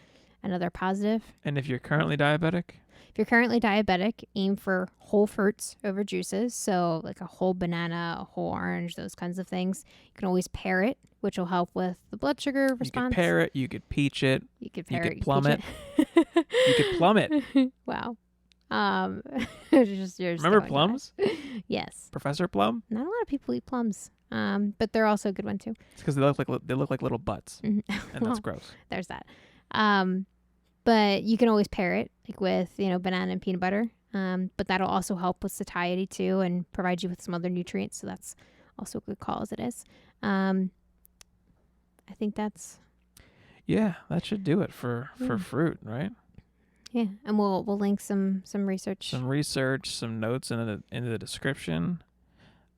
another positive. And if you're currently diabetic? If you're currently diabetic, aim for whole fruits over juices. So like a whole banana, a whole orange, those kinds of things. You can always pair it, which will help with the blood sugar response. You could pear it. You could peach it. You could pair it. You could plum it. You could plum it. Wow. Remember plums? Yes. Professor Plum? Not a lot of people eat plums, but they're also a good one too. It's because they look like little butts, and that's gross. There's that. But you can always pair it like with banana and peanut butter. But that'll also help with satiety too, and provide you with some other nutrients. So that's also a good call as it is. I think that's. Yeah, that should do it for fruit, right? Yeah, and we'll link some research. Some notes in the description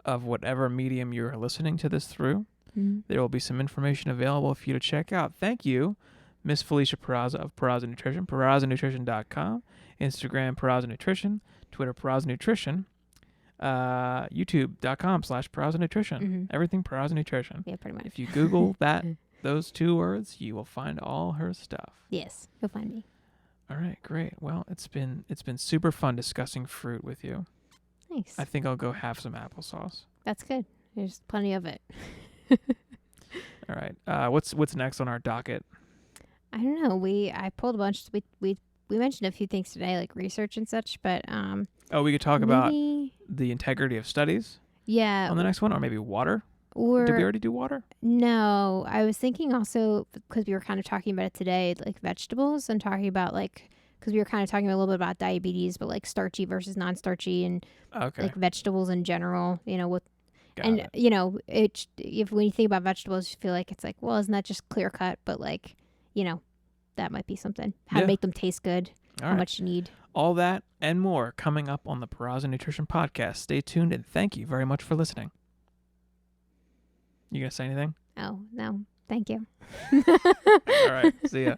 of whatever medium you're listening to this through. Mm-hmm. There will be some information available for you to check out. Thank you, Miss Felicia Porrazza of Porrazza Nutrition, PorrazzaNutrition.com, Instagram Porrazza Nutrition, Twitter Porrazza Nutrition, YouTube.com/Porrazza Nutrition. Mm-hmm. Everything Porrazza Nutrition. Yeah, pretty much. If you Google those 2 words, you will find all her stuff. Yes, you'll find me. All right, great. Well, it's been super fun discussing fruit with you. Nice. I think I'll go have some applesauce. That's good. There's plenty of it. All right. What's next on our docket? I don't know. I pulled a bunch. We mentioned a few things today, like research and such, but we could talk about the integrity of studies. Yeah. On the next one, or maybe water. Or did we already do water? No, I was thinking also because we were kind of talking about it today, like vegetables, and talking about because we were kind of talking a little bit about diabetes, but like starchy versus non-starchy, and like vegetables in general. When you think about vegetables, you feel like it's like, well, isn't that just clear cut? But that might be something. How to make them taste good, how much you need. All that and more coming up on the Porrazza Nutrition Podcast. Stay tuned, and thank you very much for listening. You gonna say anything? Oh, no. Thank you. All right. See ya.